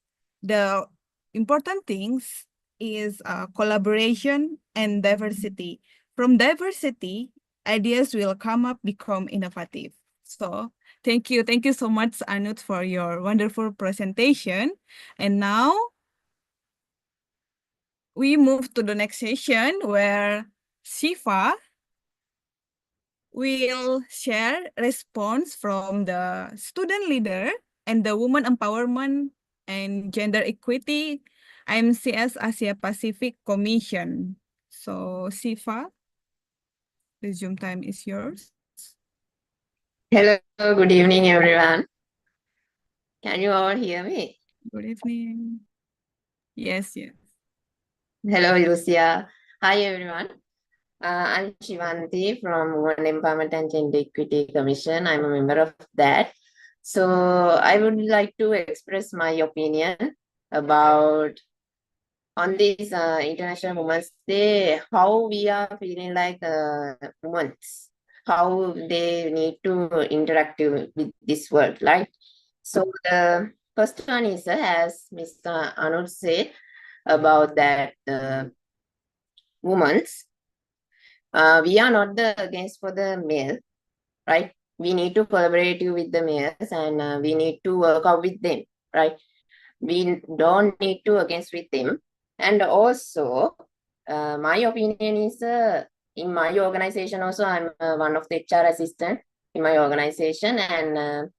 the important things is collaboration and diversity. From diversity, ideas will come up, become innovative. So thank you so much, Anut, for your wonderful presentation. And now we move to the next session where Shiva will share response from the student leader and the woman empowerment and gender equity IMCS Asia Pacific Commission. So Shiva, the Zoom time is yours. Hello, good evening, everyone. Can you all hear me? Good evening. Yes, yes. Hello, Lucia. Hi, everyone. I'm Shivanti from Women Empowerment and Gender Equity Commission. I'm a member of that. So I would like to express my opinion about on this International Women's Day, how we are feeling like women, how they need to interact with this world, right? So the first one is, as Mr. Anuj said, about that women's, we are not the against for the male, right? We need to collaborate with the males and we need to work out with them, right? We don't need to against with them. And also, my opinion is in my organization also, I'm one of the HR assistant in my organization, and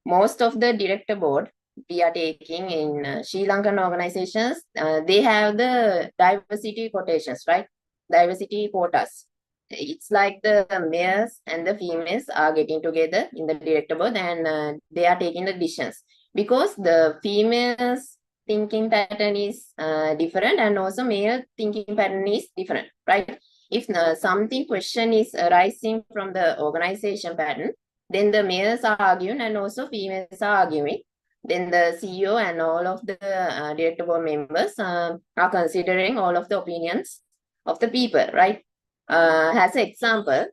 most of the director board we are taking in Sri Lankan organizations, they have the diversity quotations, right? Diversity quotas. It's like the males and the females are getting together in the director board and they are taking the decisions because the females thinking pattern is different and also male thinking pattern is different, right? If something question is arising from the organization pattern, then the males are arguing and also females are arguing. Then the CEO and all of the director board members are considering all of the opinions of the people, right? As an example,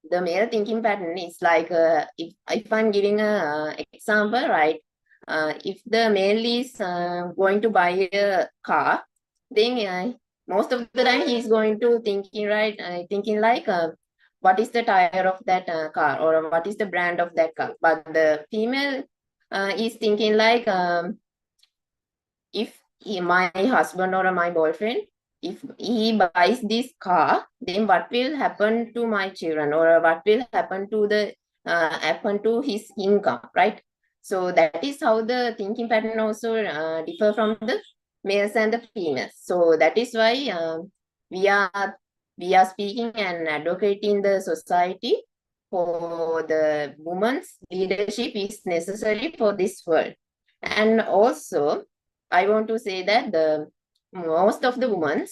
the male thinking pattern is like, if I'm giving a example, right? If the male is going to buy a car, then most of the time he's going to thinking, right? Thinking like, what is the tire of that car or what is the brand of that car? But the female is thinking like, if my husband or my boyfriend, if he buys this car, then what will happen to my children or what will happen to his income, right? So that is how the thinking pattern also differ from the males and the females. So that is why we are speaking and advocating the society for the women's leadership is necessary for this world. And also I want to say that the most of the women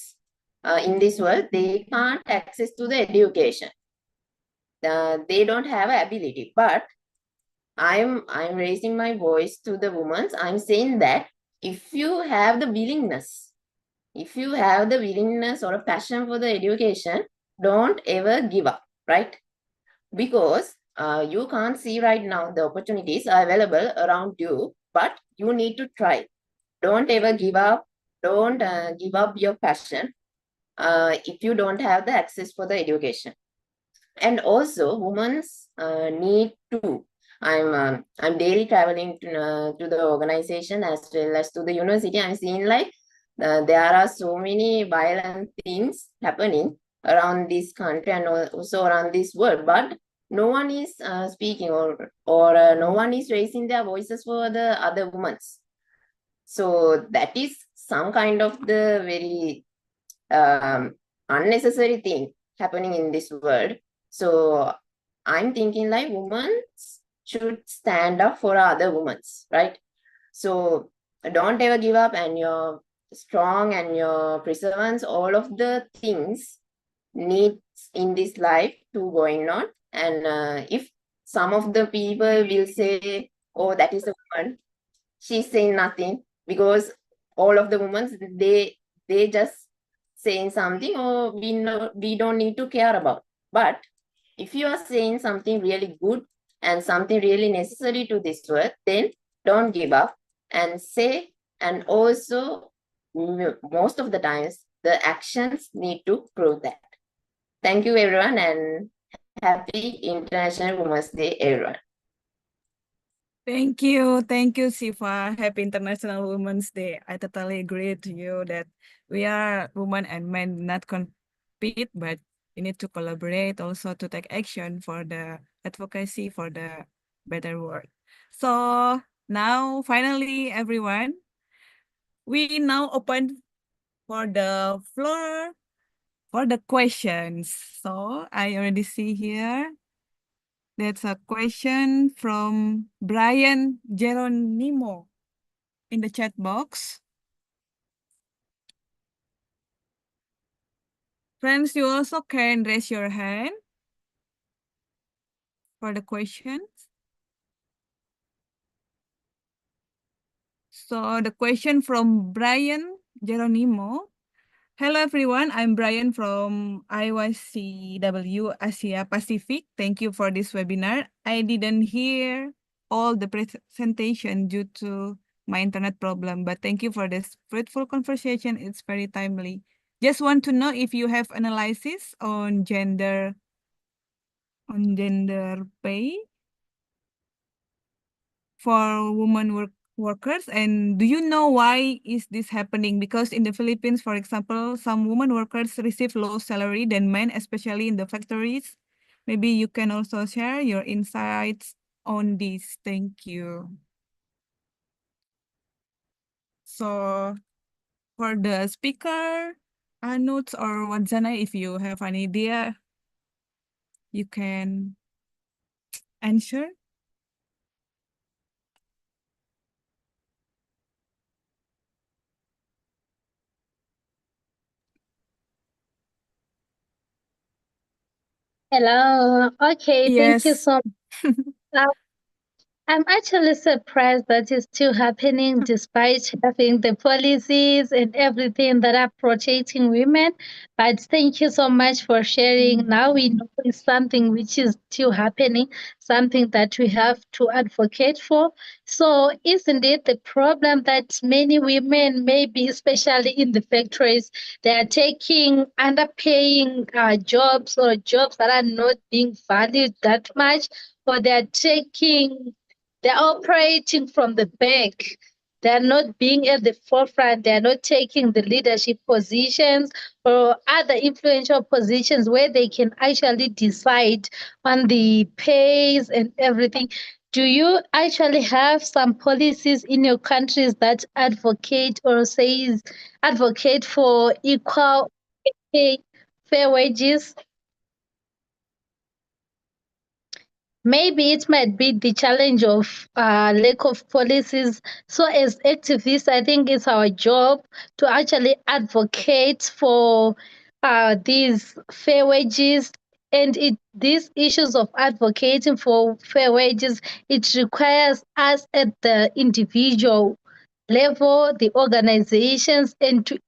in this world, they can't access to the education. They don't have ability. But I'm raising my voice to the women. I'm saying that if you have the willingness, or a passion for the education, don't ever give up, right? Because you can't see right now the opportunities are available around you, but you need to try. Don't ever give up. Don't give up your passion if you don't have the access for the education. And also, women need to. I'm daily traveling to the organization as well as to the university. I'm seeing like there are so many violent things happening around this country and also around this world, but no one is speaking or no one is raising their voices for the other women. So that is some kind of the very unnecessary thing happening in this world. So I'm thinking like women should stand up for other women, right? So don't ever give up, and you're strong and your perseverance, all of the things needs in this life to going on. And if some of the people will say, oh, that is a woman, she's saying nothing, because all of the women, they just saying something, or we don't need to care about. But if you are saying something really good and something really necessary to this world, then don't give up and say. And also, most of the times, the actions need to prove that. Thank you, everyone, and happy International Women's Day, everyone. Thank you, Siva. Happy International Women's Day. I totally agree to you that we are women and men not compete, but we need to collaborate also to take action for the advocacy for the better world. So now, finally, everyone, we now open for the floor for the questions. So I already see here. That's a question from Brian Geronimo in the chat box. Friends, you also can raise your hand for the questions. So the question from Brian Geronimo. Hello everyone, I'm Brian from IWD Asia Pacific. Thank you for this webinar. I didn't hear all the presentation due to my internet problem, but thank you for this fruitful conversation. It's very timely. Just want to know if you have analysis on gender pay for workers, and do you know why is this happening? Because in the Philippines, for example, some women workers receive low salary than men, especially in the factories. Maybe you can also share your insights on this. Thank you. So for the speaker, Anuts or Wadzana, if you have an idea, you can answer. Hello. Okay, thank you Yes. so much. I'm actually surprised that it's still happening despite having the policies and everything that are protecting women. But thank you so much for sharing. Now we know it's something which is still happening, something that we have to advocate for. So, isn't it the problem that many women, maybe especially in the factories, they are taking underpaying jobs or jobs that are not being valued that much, or they're operating from the back. They're not being at the forefront. They're not taking the leadership positions or other influential positions where they can actually decide on the pays and everything. Do you actually have some policies in your countries that advocate or says advocate for equal pay, fair wages? Maybe it might be the challenge of lack of policies. So, as activists, I think it's our job to actually advocate for these fair wages. And these issues of advocating for fair wages, it requires us at the individual level, the organizations, and to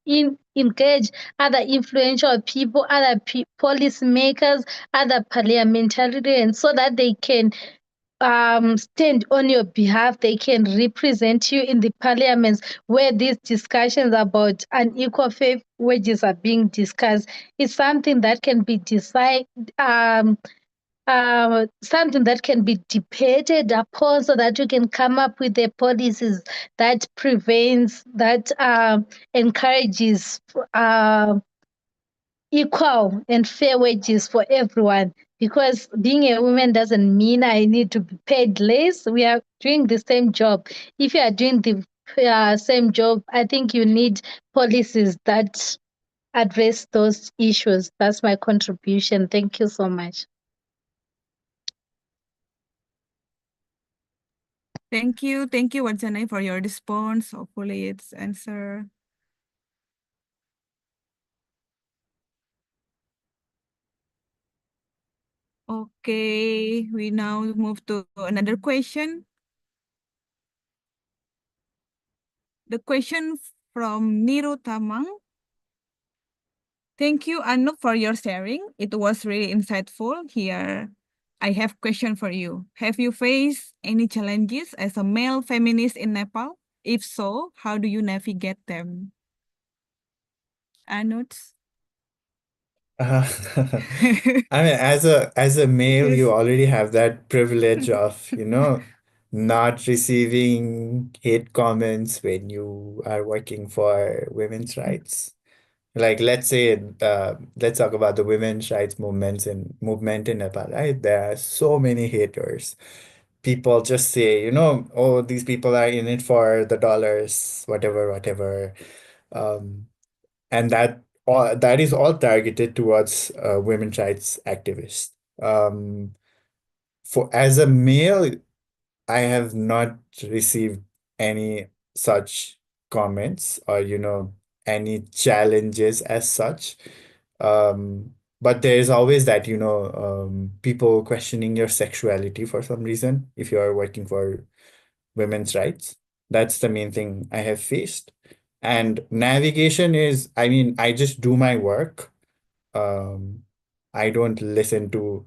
engage other influential people, other policymakers, other parliamentarians, so that they can stand on your behalf. They can represent you in the parliaments where these discussions about unequal fair wages are being discussed. It's something that can be decided. Something that can be debated upon so that you can come up with the policies that prevents, that encourages equal and fair wages for everyone. Because being a woman doesn't mean I need to be paid less. We are doing the same job. If you are doing the same job, I think you need policies that address those issues. That's my contribution. Thank you so much. Thank you, Wadzana, for your response. Hopefully it's answer. Okay, we now move to another question. The question from Niro Tamang. Thank you, Anu, for your sharing. It was really insightful here. I have question for you. Have you faced any challenges as a male feminist in Nepal? If so, how do you navigate them? Anuj? Uh, I mean, as a male, Yes. you already have that privilege of, not receiving hate comments when you are working for women's rights. Like, let's talk about the women's rights movement in Nepal, right? There are so many haters. People just say, oh, these people are in it for the dollars, whatever, whatever. Um, and that is all targeted towards women's rights activists. Um, for as a male, I have not received any such comments or any challenges as such. But there is always that people questioning your sexuality for some reason if you are working for women's rights. That's the main thing I have faced. And navigation is, I mean, I just do my work. um, I don't listen to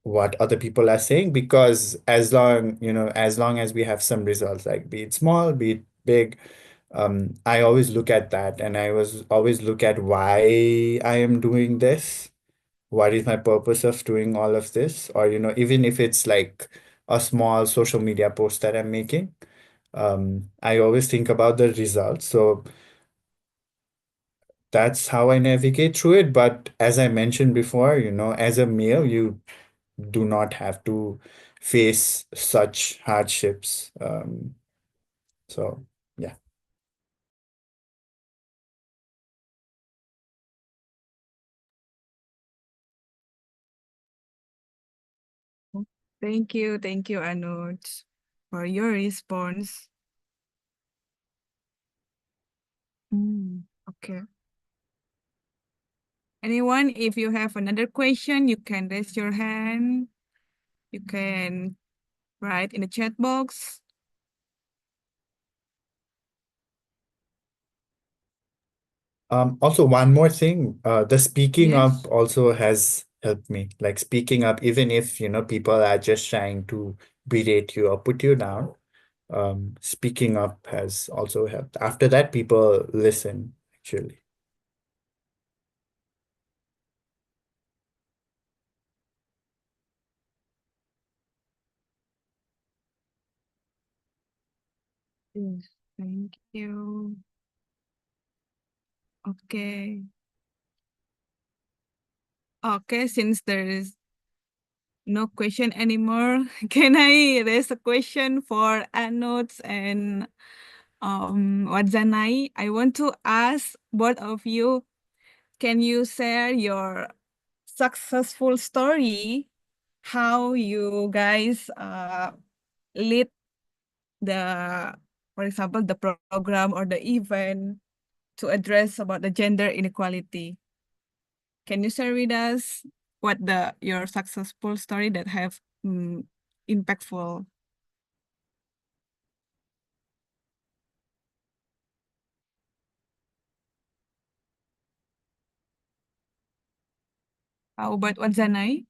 what other people are saying, because as long as we have some results, like be it small, be it big, I always look at that, and I was always look at why I am doing this. What is my purpose of doing all of this? Or, even if it's like a small social media post that I'm making, I always think about the results. So that's how I navigate through it. But as I mentioned before, as a male, you do not have to face such hardships. So yeah. Thank you, Anuj, for your response. Okay. Anyone, if you have another question, you can raise your hand. You can write in the chat box. Also, one more thing, the speaking Yes. up also has helped me. Like speaking up, even if, people are just trying to berate you or put you down, speaking up has also helped. After that, people listen, actually. Yes. Thank you. Okay. Okay, since there is no question anymore, can I raise a question for Anuj and Wadzanai? I want to ask both of you, can you share your successful story, how you guys lead the, for example, the program or the event to address about the gender inequality? Can you share with us what your successful story that have impactful? How about Wadzanai?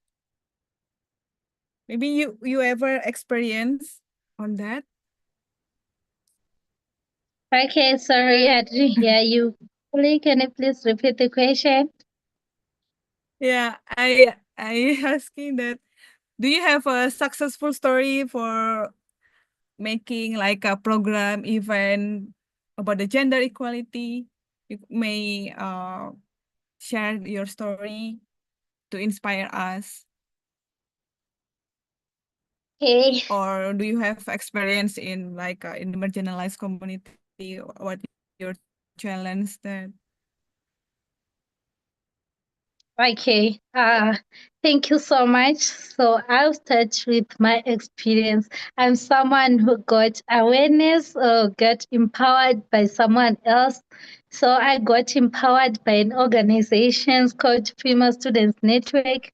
Maybe you ever experience on that? Okay, sorry, I didn't hear you. Can you please repeat the question? Yeah, I asking that. Do you have a successful story for making like a program event about the gender equality? You may share your story to inspire us. Okay. Or do you have experience in like in the marginalized community? What your challenge that? Okay. Thank you so much. So I'll start with my experience. I'm someone who got awareness or got empowered by someone else. So I got empowered by an organization called Female Students Network.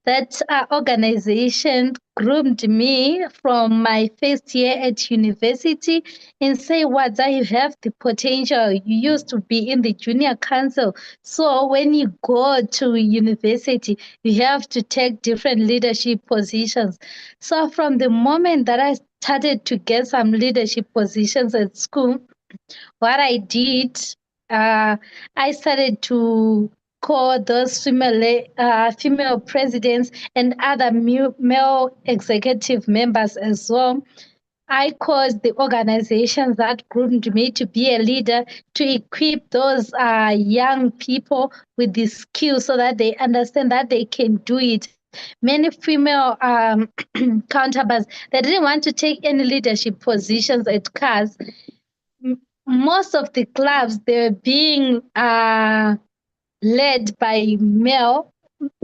That organization groomed me from my first year at university and say, Wada, you have the potential. You used to be in the junior council. So when you go to university, you have to take different leadership positions. So from the moment that I started to get some leadership positions at school, what I did, I started to call those female presidents and other male executive members as well. I caused the organizations that groomed me to be a leader to equip those young people with the skills so that they understand that they can do it. Many female counterparts, they didn't want to take any leadership positions at CAS. Most of the clubs, they're being led by male,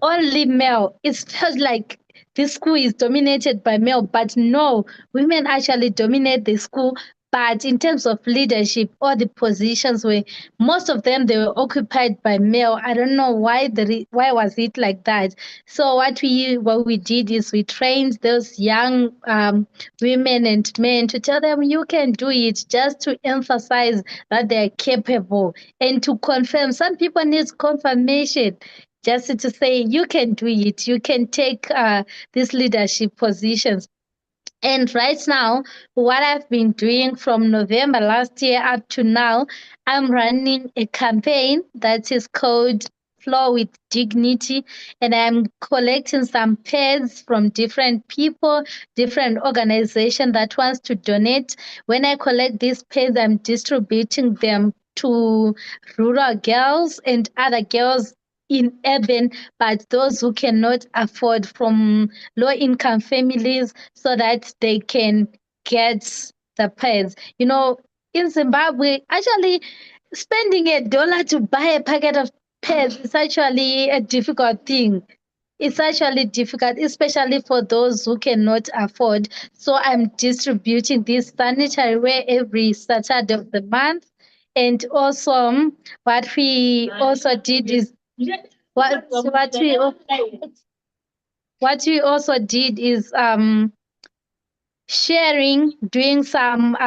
only male. It feels like this school is dominated by male, but no, women actually dominate the school. But in terms of leadership, all the positions were most of them they were occupied by male. I don't know why why was it like that. So what we did is we trained those young women and men to tell them you can do it, just to emphasize that they're capable and to confirm. Some people need confirmation just to say you can do it, you can take these leadership positions. And right now, what I've been doing from November last year up to now, I'm running a campaign that is called Flow with Dignity, and I'm collecting some pads from different people, different organizations that wants to donate. When I collect these pads, I'm distributing them to rural girls and other girls in urban, but those who cannot afford, from low income families, so that they can get the pads. In Zimbabwe, actually spending $1 to buy a packet of pads is actually a difficult thing. It's actually difficult, especially for those who cannot afford. So I'm distributing this sanitary wear every Saturday of the month. And also, what we also did is what we also did is sharing, doing some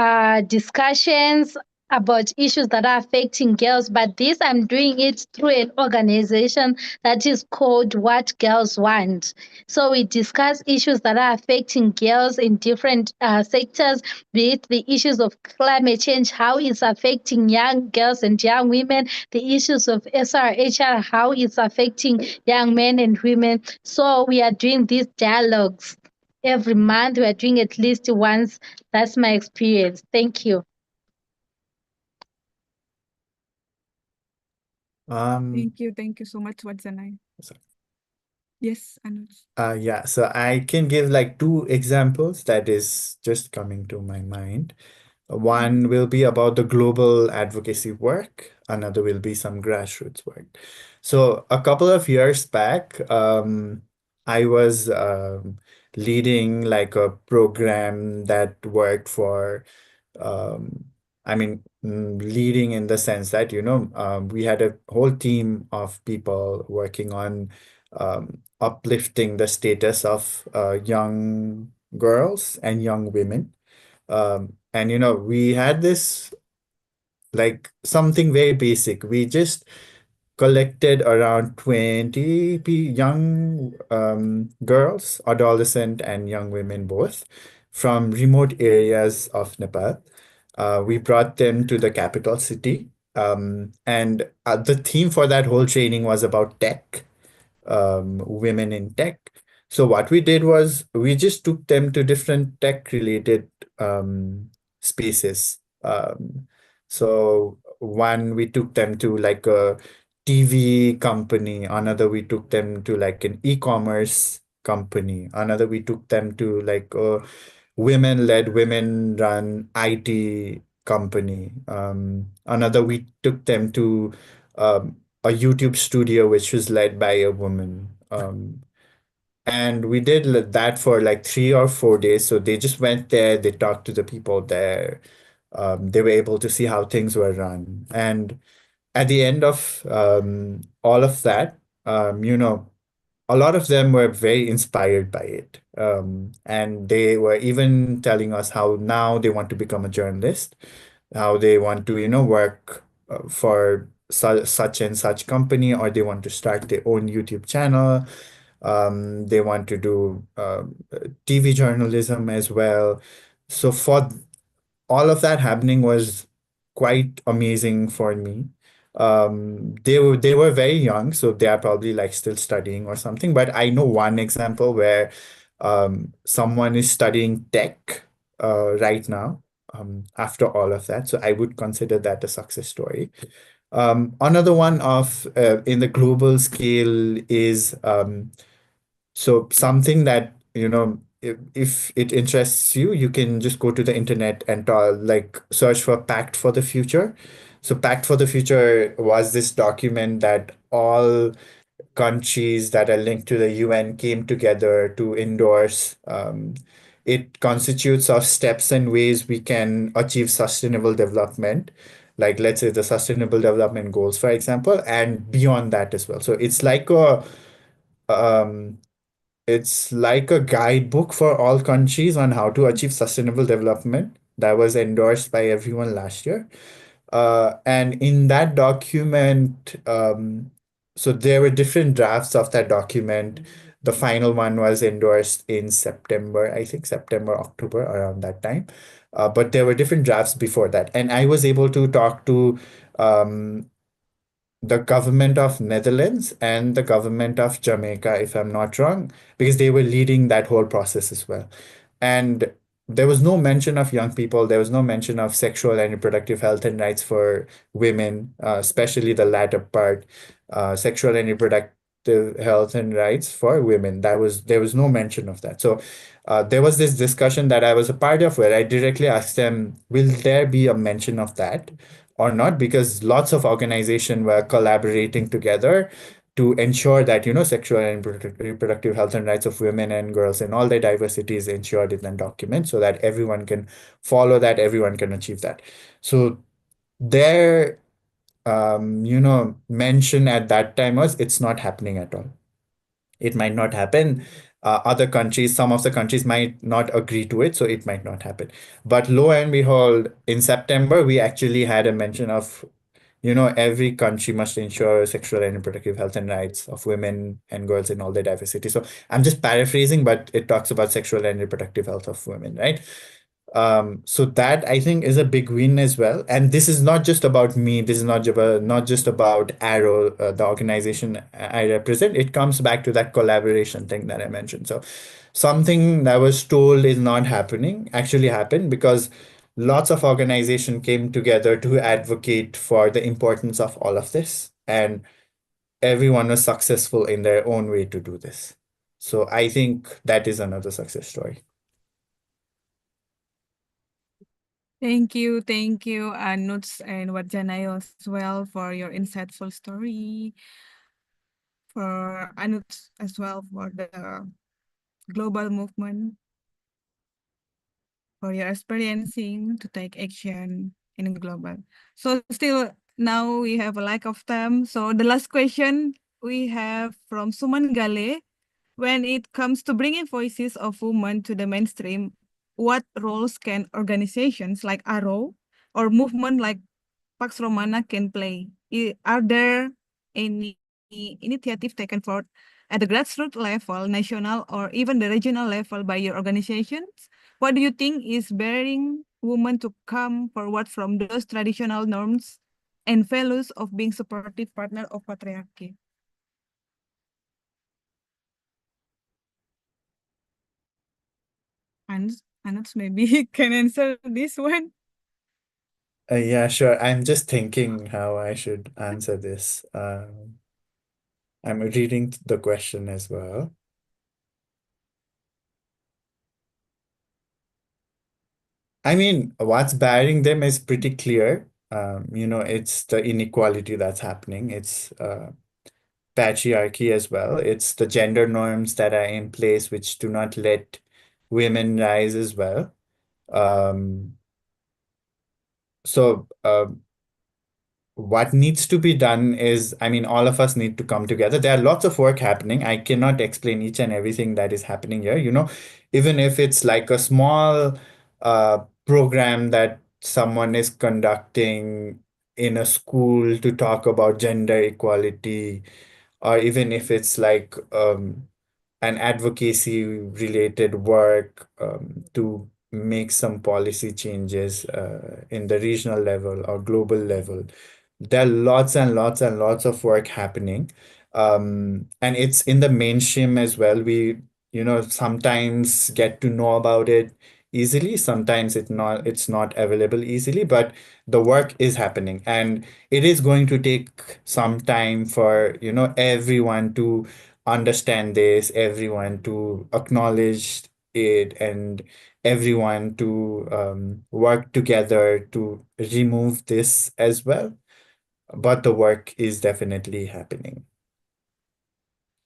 discussions about issues that are affecting girls. But this, I'm doing it through an organization that is called What Girls Want. So we discuss issues that are affecting girls in different sectors, be it the issues of climate change, how it's affecting young girls and young women, the issues of SRHR, how it's affecting young men and women. So we are doing these dialogues every month. We are doing at least once. That's my experience. Thank you. Thank you so much, Wadzanai. Sorry. Yes, Anuj. Yeah, so I can give like two examples that is just coming to my mind. One will be about the global advocacy work, another will be some grassroots work. So a couple of years back, I was leading like a program that worked for leading in the sense that, we had a whole team of people working on uplifting the status of young girls and young women. And, we had this like something very basic. We just collected around 20 young girls, adolescent and young women both, from remote areas of Nepal. We brought them to the capital city. And the theme for that whole training was about tech, women in tech. So what we did was we just took them to different tech related spaces. So one, we took them to like a TV company, another we took them to like an e-commerce company, another we took them to like a women-led, women-run IT company. Another we took them to a YouTube studio which was led by a woman. And we did that for like 3 or 4 days. So they just went there, they talked to the people there. They were able to see how things were run. And at the end of all of that, you know, a lot of them were very inspired by it. And they were even telling us how now they want to become a journalist, how they want to, you know, work for such and such company, or they want to start their own YouTube channel. They want to do TV journalism as well. So for all of that happening was quite amazing for me. They were very young, so they are probably like still studying or something. But I know one example where someone is studying tech right now after all of that. So I would consider that a success story. Another one of in the global scale is so something that, you know, if it interests you, you can just go to the internet and like search for Pact for the Future. So Pact for the Future was this document that all countries that are linked to the UN came together to endorse. It constitutes of steps and ways we can achieve sustainable development, like let's say the Sustainable Development Goals, for example, and beyond that as well. So um, it's like a guidebook for all countries on how to achieve sustainable development that was endorsed by everyone last year. And in that document, so there were different drafts of that document. The final one was endorsed in September, I think September, October, around that time. But there were different drafts before that. And I was able to talk to um, the government of Netherlands and the government of Jamaica, if I'm not wrong, because they were leading that whole process as well. And there was no mention of young people. There was no mention of sexual and reproductive health and rights for women, especially the latter part, sexual and reproductive health and rights for women. There was no mention of that. So there was this discussion that I was a part of where I directly asked them, will there be a mention of that or not? Because lots of organizations were collaborating together to ensure that, you know, sexual and reproductive health and rights of women and girls and all their diversity is ensured in the document so that everyone can follow that, everyone can achieve that. So their you know, mention at that time was it's not happening at all. It might not happen. Other countries, some of the countries might not agree to it, so it might not happen. But lo and behold, in September, we actually had a mention of, you know, every country must ensure sexual and reproductive health and rights of women and girls in all their diversity. So I'm just paraphrasing, but it talks about sexual and reproductive health of women, right? So that I think is a big win as well. And this is not just about me. This is not just about Arrow, the organization I represent. It comes back to that collaboration thing that I mentioned. So something that was told is not happening actually happened because lots of organization came together to advocate for the importance of all of this, and everyone was successful in their own way to do this. So I think that is another success story. Thank you, Anuts and Wajanayo as well for your insightful story. For Anuts as well for the global movement, for your experiencing to take action in global. So still now we have a lack of time. So the last question we have from Suman Gale. When it comes to bringing voices of women to the mainstream, what roles can organizations like ARO or movement like Pax Romana can play? Are there any initiative taken forward at the grassroots level, national, or even the regional level by your organizations? What do you think is bearing women to come forward from those traditional norms and values of being supportive partner of patriarchy? And Anuj maybe can answer this one. Yeah, sure. I'm just thinking how I should answer this. I'm reading the question as well. I mean, what's barring them is pretty clear. You know, it's the inequality that's happening. It's patriarchy as well. It's the gender norms that are in place which do not let women rise as well. Um, so what needs to be done is, I mean, all of us need to come together. There are lots of work happening. I cannot explain each and everything that is happening here. Even if it's like a small program that someone is conducting in a school to talk about gender equality, or even if it's like an advocacy related work to make some policy changes in the regional level or global level. There are lots and lots and lots of work happening. And it's in the mainstream as well. We, sometimes get to know about it easily. Sometimes it's not available easily, but the work is happening. And it is going to take some time for, everyone to understand this, everyone to acknowledge it, and everyone to work together to remove this as well. But the work is definitely happening.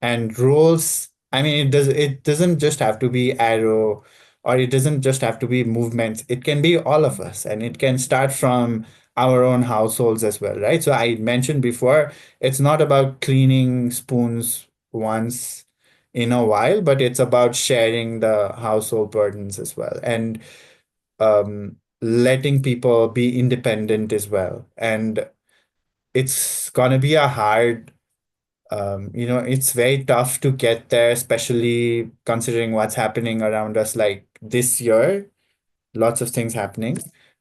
And roles, I mean, it doesn't just have to be arrow, or it doesn't just have to be movements. It can be all of us, and it can start from our own households as well, right? So I mentioned before, it's not about cleaning spoons once in a while, but it's about sharing the household burdens as well, and letting people be independent as well. And it's gonna be a hard, it's very tough to get there, especially considering what's happening around us, like this year, lots of things happening.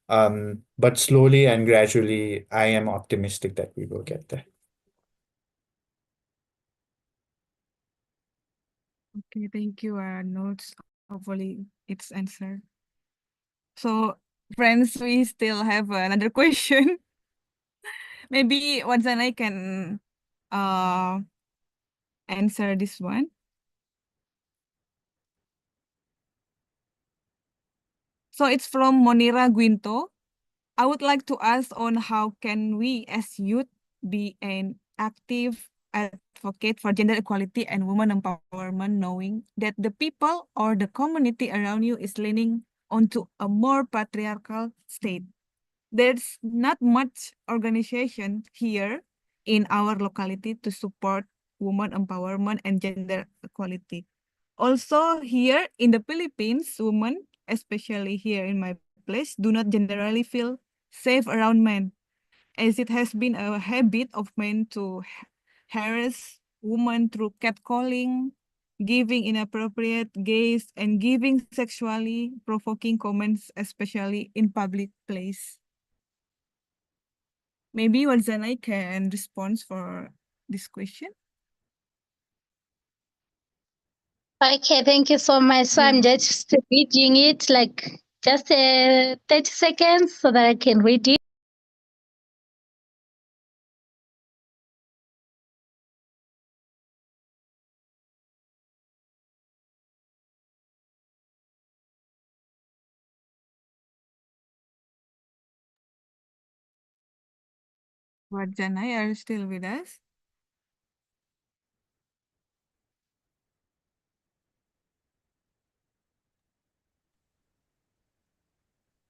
But slowly and gradually, I am optimistic that we will get there. Okay, thank you, notes. Hopefully it's answered. So, friends, we still have another question. Maybe Wadzanai can uh answer this one. So it's from Monira Guinto. I would like to ask on how can we as youth be an active advocate for gender equality and women empowerment, knowing that the people or the community around you is leaning onto a more patriarchal state. There's not much organization here in our locality to support women empowerment and gender equality. Also here in the Philippines, women, especially here in my place, do not generally feel safe around men, as it has been a habit of men to harass women through catcalling, giving inappropriate gaze, and giving sexually provoking comments, especially in public place. Maybe Warzanai can respond for this question. Okay, thank you so much. So I'm just reading it like just 30 seconds so that I can read it. Warzanai, are you still with us?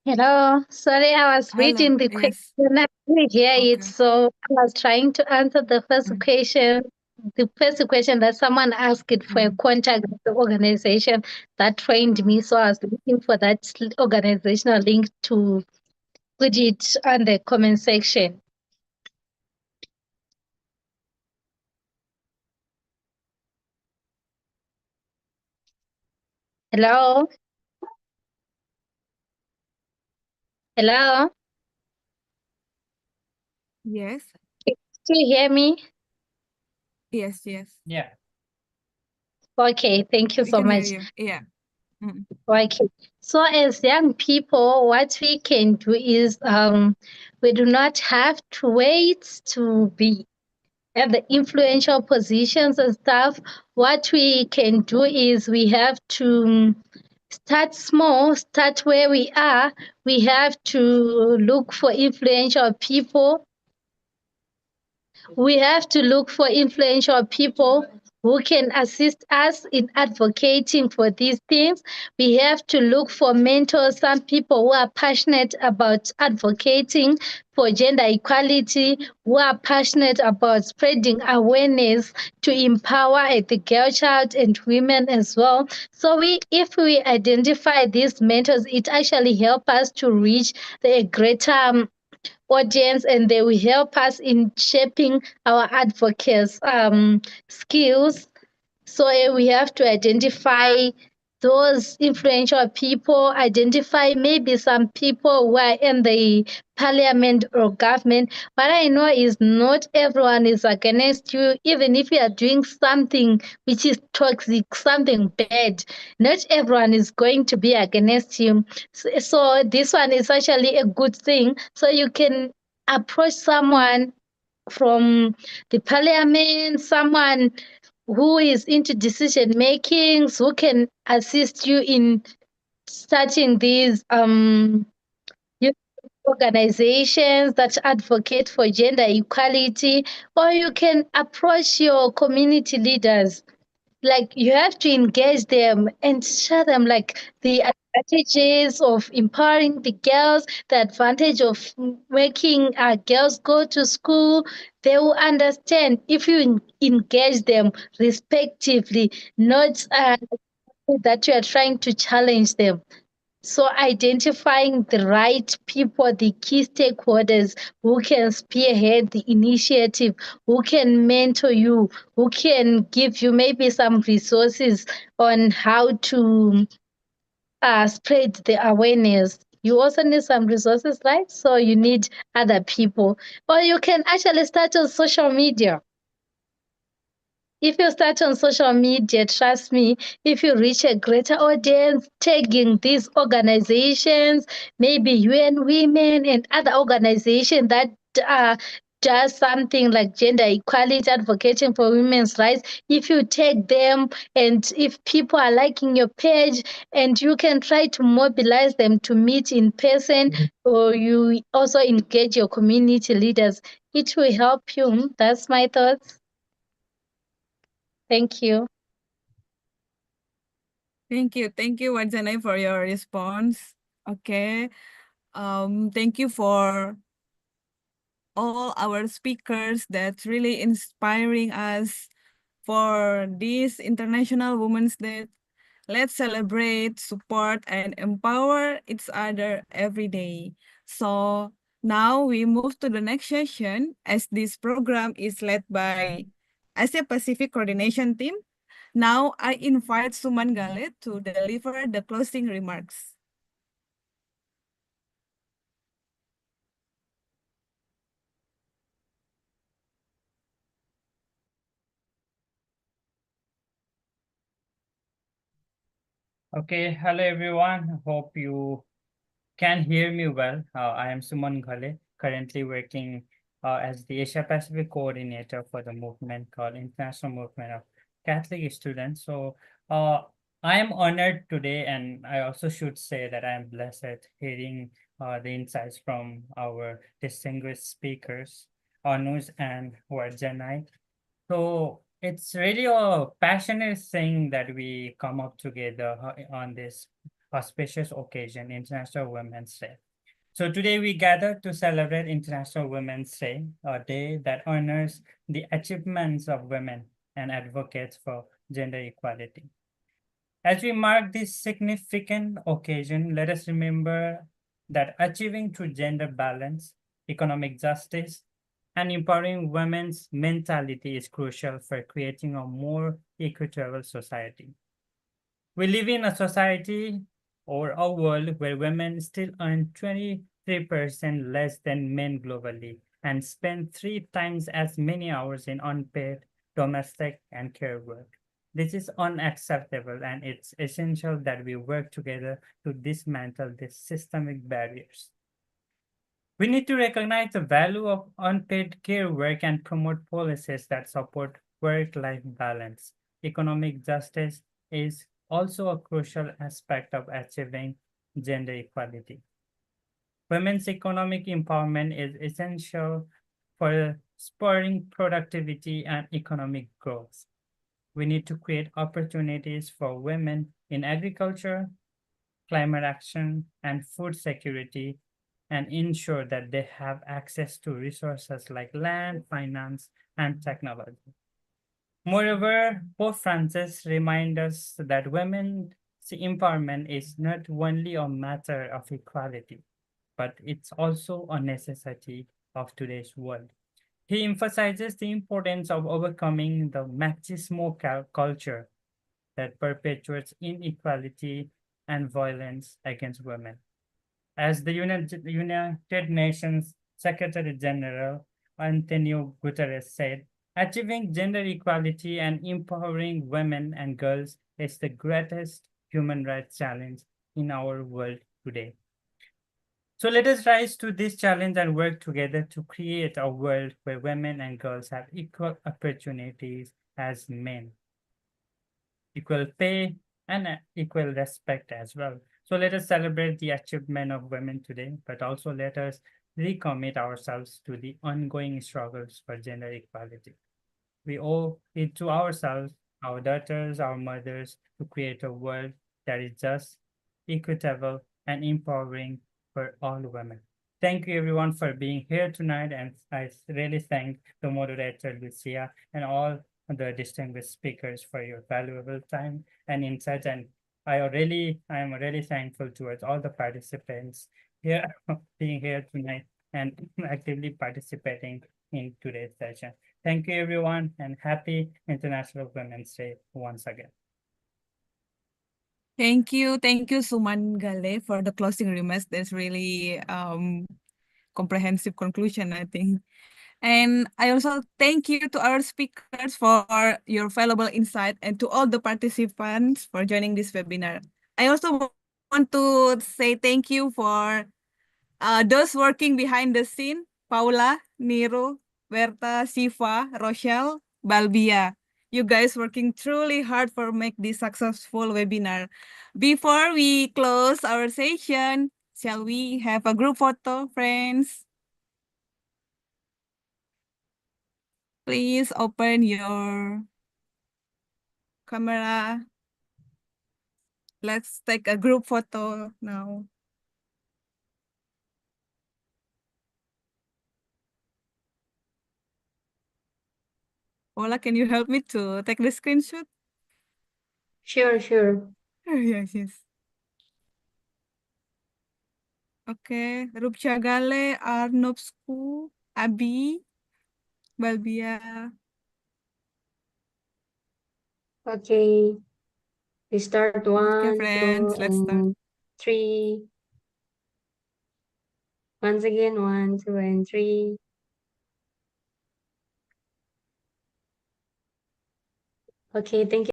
Hello, sorry, I was Hello, reading the yes. question. I couldn't hear it, Okay. so I was trying to answer the first Mm. question. The first question that someone asked it for a contact with the organization that trained me. So I was looking for that organizational link to put it on the comment section. Hello? Hello? Yes. Can you hear me? Yes, yes. Yeah. Okay, thank you We so can hear much. you. Yeah. Mm. Okay. So as young people, what we can do is we do not have to wait to be at the influential positions and stuff. What we can do is we have to start small, start where we are. We have to look for influential people. We have to look for influential people who can assist us in advocating for these things. We have to look for mentors, some people who are passionate about advocating for gender equality, who are passionate about spreading awareness to empower the girl child and women as well. So if we identify these mentors, it actually helps us to reach the greater audience, and they will help us in shaping our advocates' skills. So we have to identify those influential people, identify maybe some people who are in the parliament or government. What I know is not everyone is against you, even if you are doing something which is toxic, something bad. Not everyone is going to be against you. So this one is actually a good thing. So you can approach someone from the parliament, someone who is into decision makings, who can assist you in starting these youth organizations that advocate for gender equality, or you can approach your community leaders. Like, you have to engage them and show them like the advantages of empowering the girls, the advantage of making girls go to school. They will understand if you engage them respectively, not that you are trying to challenge them. So identifying the right people, the key stakeholders who can spearhead the initiative, who can mentor you, who can give you maybe some resources on how to spread the awareness. You also need some resources, right? So you need other people. Or you can actually start on social media. If you start on social media, trust me, if you reach a greater audience, tagging these organizations, maybe UN Women and other organizations that does something like gender equality, advocating for women's rights, if you tag them and if people are liking your page, and you can try to mobilize them to meet in person, or you also engage your community leaders, it will help you. That's my thoughts. Thank you. Thank you, Wadzanai, for your response. Okay. Thank you for all our speakers. That's really inspiring us for this International Women's Day. Let's celebrate, support, and empower each other every day. So now we move to the next session, as this program is led by Asia Pacific Coordination Team. Now I invite Suman Galet to deliver the closing remarks. Okay, hello everyone. Hope you can hear me well. I am Suman Ghale, currently working as the Asia Pacific coordinator for the movement called International Movement of Catholic Students. So I am honored today, and I also should say that I am blessed hearing the insights from our distinguished speakers, Anuj and Warjanai. So it's really a passionate thing that we come up together on this auspicious occasion, International Women's Day. So today we gather to celebrate International Women's Day, a day that honors the achievements of women and advocates for gender equality. As we mark this significant occasion, let us remember that achieving true gender balance, economic justice, and empowering women's mentality is crucial for creating a more equitable society. We live in a society or a world where women still earn 23% less than men globally and spend 3 times as many hours in unpaid domestic and care work. This is unacceptable, and it's essential that we work together to dismantle these systemic barriers. We need to recognize the value of unpaid care work and promote policies that support work-life balance. Economic justice is also a crucial aspect of achieving gender equality. Women's economic empowerment is essential for spurring productivity and economic growth. We need to create opportunities for women in agriculture, climate action, and food security, and ensure that they have access to resources like land, finance, and technology. Moreover, Pope Francis reminds us that women's empowerment is not only a matter of equality, but it's also a necessity of today's world. He emphasizes the importance of overcoming the machismo culture that perpetuates inequality and violence against women. As the United Nations Secretary General Antonio Guterres said, achieving gender equality and empowering women and girls is the greatest human rights challenge in our world today. So let us rise to this challenge and work together to create a world where women and girls have equal opportunities as men, equal pay, and equal respect as well. So let us celebrate the achievement of women today, but also let us recommit ourselves to the ongoing struggles for gender equality. We owe it to ourselves, our daughters, our mothers, to create a world that is just, equitable, and empowering for all women. Thank you everyone for being here tonight, and I really thank the moderator Lucia and all the distinguished speakers for your valuable time and insights. And I am really thankful towards all the participants here being here tonight and actively participating in today's session. Thank you, everyone, and happy International Women's Day once again. Thank you, Suman Gale, for the closing remarks. That's really comprehensive conclusion, I think. And I also thank you to our speakers for your valuable insight and to all the participants for joining this webinar. I also want to say thank you for those working behind the scene, Paula, Nero, Berta, Siva, Rochelle, Balbia. You guys working truly hard for make this successful webinar. Before we close our session, shall we have a group photo, friends? Please open your camera. Let's take a group photo now. Paula, can you help me to take the screenshot? Sure. Yes. Oke, Rupcha Gale, Arnopsku, Abi, Balbia. Okay. We start Okay, 1, 2, friends, let's start. and 3. Once again, 1, 2, and 3. Okay, thank you.